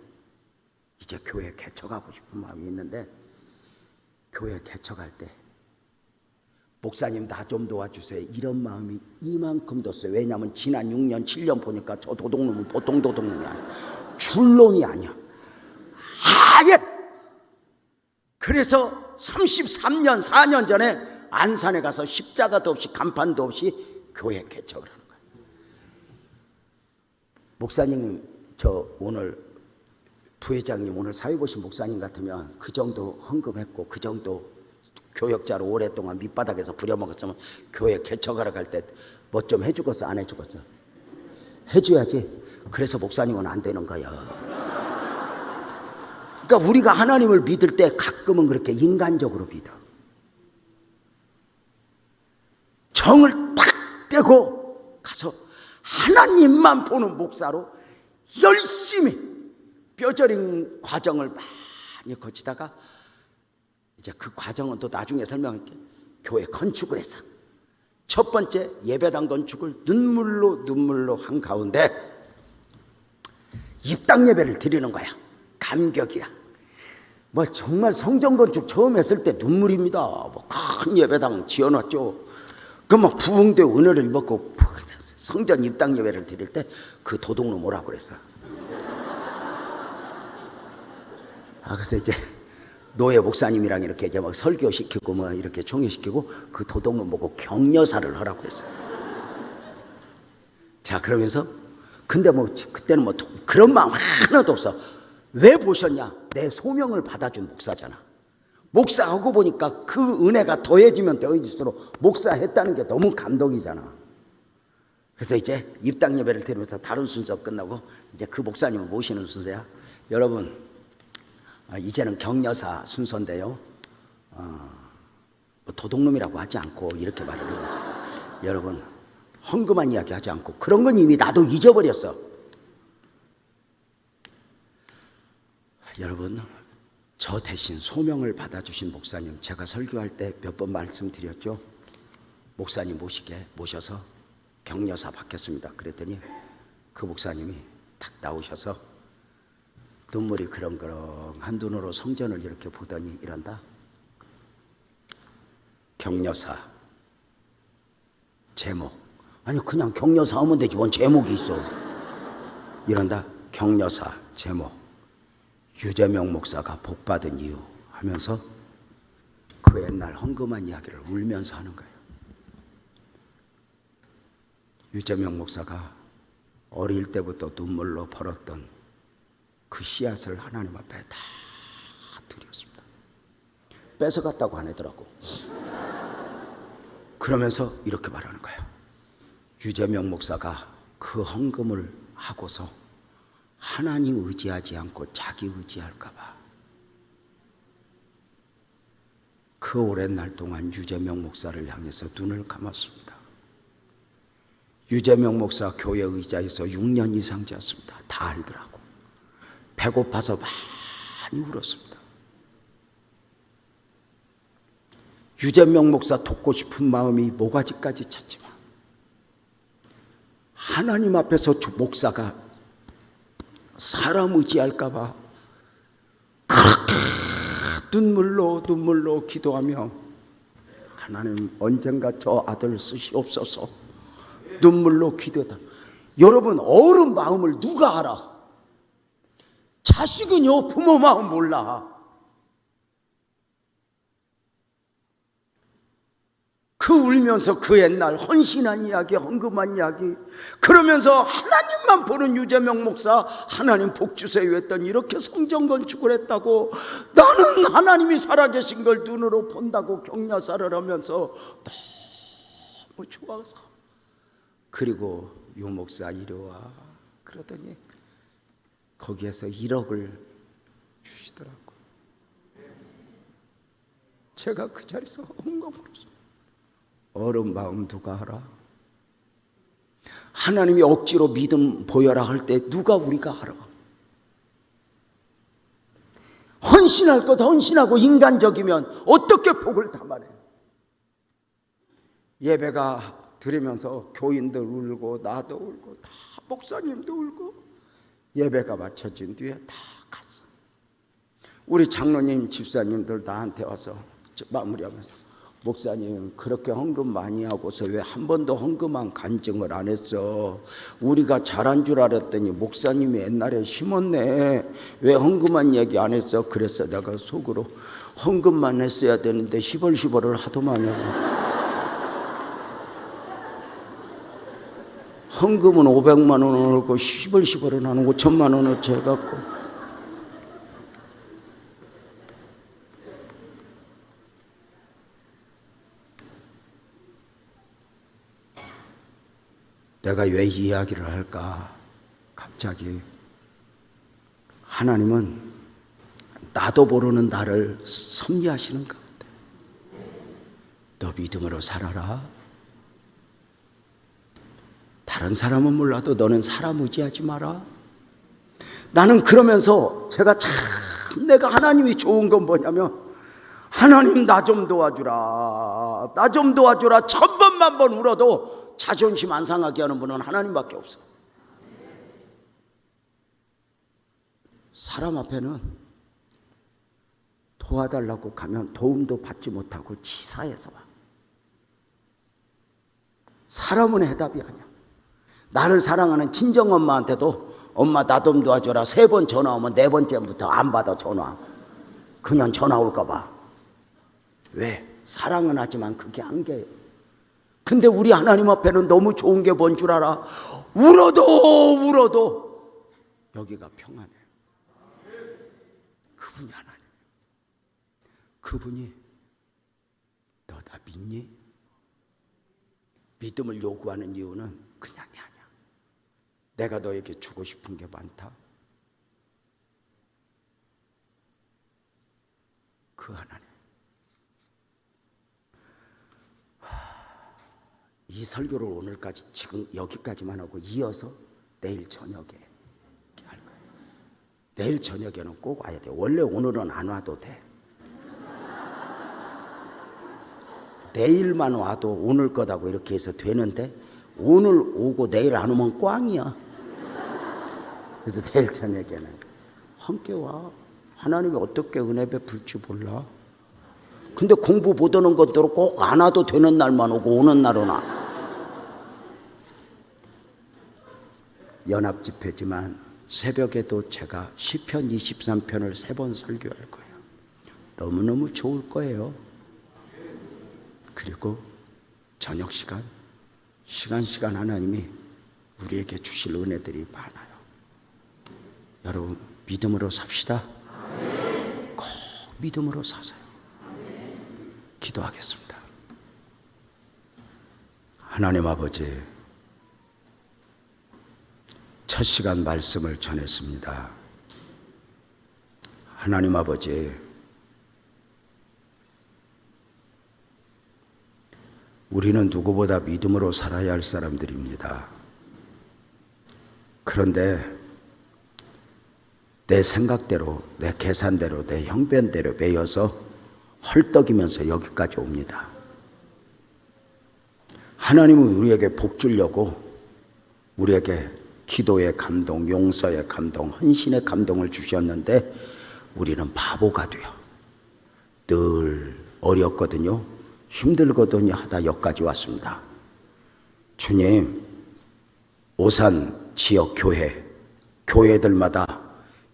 [SPEAKER 2] 이제 교회 개척하고 싶은 마음이 있는데, 교회 개척할 때 목사님 나 좀 도와주세요 이런 마음이 이만큼 뒀어요. 왜냐하면 지난 6년 7년 보니까 저 도둑놈은 보통 도둑놈이 아니야. 줄놈이 아니야. 아예. 그래서 33년 4년 전에 안산에 가서 십자가도 없이 간판도 없이 교회 개척을 하는 거예요. 목사님 저 오늘 부회장님 오늘 사회 보신 목사님 같으면 그 정도 헌금했고 그 정도 교역자로 오랫동안 밑바닥에서 부려먹었으면 교회 개척하러 갈 때 뭐 좀 해주겠어 안 해주겠어? 해줘야지. 그래서 목사님은 안 되는 거야. 그러니까 우리가 하나님을 믿을 때 가끔은 그렇게 인간적으로 믿어. 정을 딱 떼고 가서 하나님만 보는 목사로 열심히 뼈저린 과정을 많이 거치다가 이제 그 과정은 또 나중에 설명할게. 교회 건축을 했어. 첫 번째 예배당 건축을 눈물로 한 가운데 입당 예배를 드리는 거야. 감격이야. 뭐 정말 성전 건축 처음 했을 때 눈물입니다. 뭐 큰 예배당 지어놨죠. 그 막 부흥대 은혜를 입었고 성전 입당 예배를 드릴 때 그 도둑놈 뭐라고 그랬어. 그래서 이제 노예 목사님이랑 이렇게 이제 막 설교시키고 뭐 이렇게 총회시키고 그 도둑놈 보고 격려사를 하라고 그랬어요. 자, 그러면서 근데 뭐 그때는 뭐 그런 마음 하나도 없어. 왜 보셨냐? 내 소명을 받아준 목사잖아. 목사하고 보니까 그 은혜가 더해지면 더해질수록 목사했다는 게 너무 감동이잖아. 그래서 이제 입당 예배를 드리면서 다른 순서 끝나고 이제 그 목사님을 모시는 순서야. 여러분 이제는 격려사 순서인데요. 뭐 도둑놈이라고 하지 않고 이렇게 말을 하는 거죠. 여러분 헌금한 이야기 하지 않고 그런 건 이미 나도 잊어버렸어. 여러분 저 대신 소명을 받아주신 목사님 제가 설교할 때 몇 번 말씀드렸죠. 목사님 모셔서 격려사 받겠습니다. 그랬더니 그 목사님이 탁 나오셔서 눈물이 그렁그렁한 눈으로 성전을 이렇게 보더니 이런다. 격려사 제목. 아니 그냥 격려사 하면 되지 뭔 제목이 있어. 이런다. 격려사 제목 유재명 목사가 복받은 이유 하면서 그 옛날 헌금한 이야기를 울면서 하는 거예요. 유재명 목사가 어릴 때부터 눈물로 벌었던 그 씨앗을 하나님 앞에 다 드렸습니다. 뺏어갔다고 안 하더라고. 그러면서 이렇게 말하는 거예요. 유재명 목사가 그 헌금을 하고서 하나님 의지하지 않고 자기 의지할까 봐 그 오랜 날 동안 유재명 목사를 향해서 눈을 감았습니다. 유재명 목사 교회 의자에서 6년 이상 잤습니다. 다 알더라고. 배고파서 많이 울었습니다. 유재명 목사 돕고 싶은 마음이 모가지까지 찼지만 하나님 앞에서 목사가 사람 의지할까 봐 그렇게 눈물로 기도하며 하나님 언젠가 저 아들 쓰시옵소서 눈물로 기도했다. 여러분 어른 마음을 누가 알아? 자식은요 부모 마음 몰라. 그 울면서 그 옛날 헌신한 이야기 헌금한 이야기 그러면서 하나님만 보는 유재명 목사 하나님 복 주세요 했더니 이렇게 성전 건축을 했다고 나는 하나님이 살아계신 걸 눈으로 본다고 격려사를 하면서 너무 좋아서 그리고 유 목사 이리 와 그러더니 거기에서 1억을 주시더라고. 제가 그 자리에서 엉엉울었어요. 어른 마음 누가 알아? 하나님이 억지로 믿음 보여라 할 때 누가 우리가 알아? 헌신할 것 헌신하고 인간적이면 어떻게 복을 담아내? 예배가 드리면서 교인들 울고 나도 울고 다 목사님도 울고 예배가 마쳐진 뒤에 다 갔어. 우리 장로님 집사님들 나한테 와서 마무리하면서 목사님 그렇게 헌금 많이 하고서 왜 한 번도 헌금한 간증을 안 했어? 우리가 잘한 줄 알았더니 목사님이 옛날에 심었네. 왜 헌금한 얘기 안 했어? 그래서 내가 속으로 헌금만 했어야 되는데 시벌시벌을 하도 많이 하고 헌금은 500만 원을 넣고 시벌시벌은 한 5천만 원어치 해갖고 내가 왜 이야기를 할까? 갑자기 하나님은 나도 모르는 나를 섭리하시는 가운데 너 믿음으로 살아라. 다른 사람은 몰라도 너는 사람 의지하지 마라. 나는 그러면서 제가 참 내가 하나님이 좋은 건 뭐냐면 하나님 나 좀 도와주라. 나 좀 도와주라. 1000번 만번 울어도 자존심 안 상하게 하는 분은 하나님밖에 없어. 사람 앞에는 도와달라고 가면 도움도 받지 못하고 치사해서 와. 사람은 해답이 아니야. 나를 사랑하는 친정엄마한테도 엄마 나 좀 도와줘라 3번 전화 오면 4번째부터 안 받아 전화. 그냥 전화 올까 봐. 왜? 사랑은 하지만 그게 한계예요. 근데 우리 하나님 앞에는 너무 좋은 게 뭔 줄 알아? 울어도 여기가 평안해. 그분이 하나님. 그분이 너 나 믿니? 믿음을 요구하는 이유는 그냥이 아니야. 내가 너에게 주고 싶은 게 많다. 그 하나님. 이 설교를 오늘까지 지금 여기까지만 하고 이어서 내일 저녁에 할 거예요. 내일 저녁에는 꼭 와야 돼. 원래 오늘은 안 와도 돼. 내일만 와도 오늘 거다고 이렇게 해서 되는데 오늘 오고 내일 안 오면 꽝이야. 그래서 내일 저녁에는 함께 와. 하나님이 어떻게 은혜 베풀지 몰라. 근데 공부 못 하는 것대로 꼭 안 와도 되는 날만 오고 오는 날은 와. 연합 집회지만 새벽에도 제가 시편 23편을 3번 설교할 거예요. 너무너무 좋을 거예요. 그리고 저녁 시간 하나님이 우리에게 주실 은혜들이 많아요. 여러분 믿음으로 삽시다. 꼭 믿음으로 사세요. 기도하겠습니다. 하나님 아버지, 첫 시간 말씀을 전했습니다. 하나님 아버지, 우리는 누구보다 믿음으로 살아야 할 사람들입니다. 그런데 내 생각대로, 내 계산대로, 내 형편대로 매여서 헐떡이면서 여기까지 옵니다. 하나님은 우리에게 복 주려고 우리에게 기도의 감동, 용서의 감동, 헌신의 감동을 주셨는데 우리는 바보가 돼요. 늘 어렵거든요. 힘들거든요 하다 여기까지 왔습니다. 주님, 오산 지역 교회들마다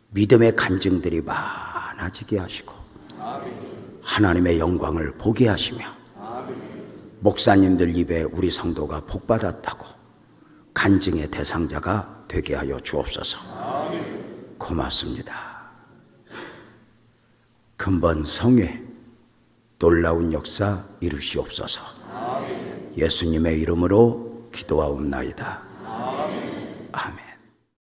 [SPEAKER 2] 믿음의 간증들이 많아지게 하시고 하나님의 영광을 보게 하시며 목사님들 입에 우리 성도가 복받았다고 간증의 대상자가 되게 하여 주옵소서. 고맙습니다. 근본 성회 놀라운 역사 이루시옵소서. 예수님의 이름으로 기도하옵나이다. 아멘.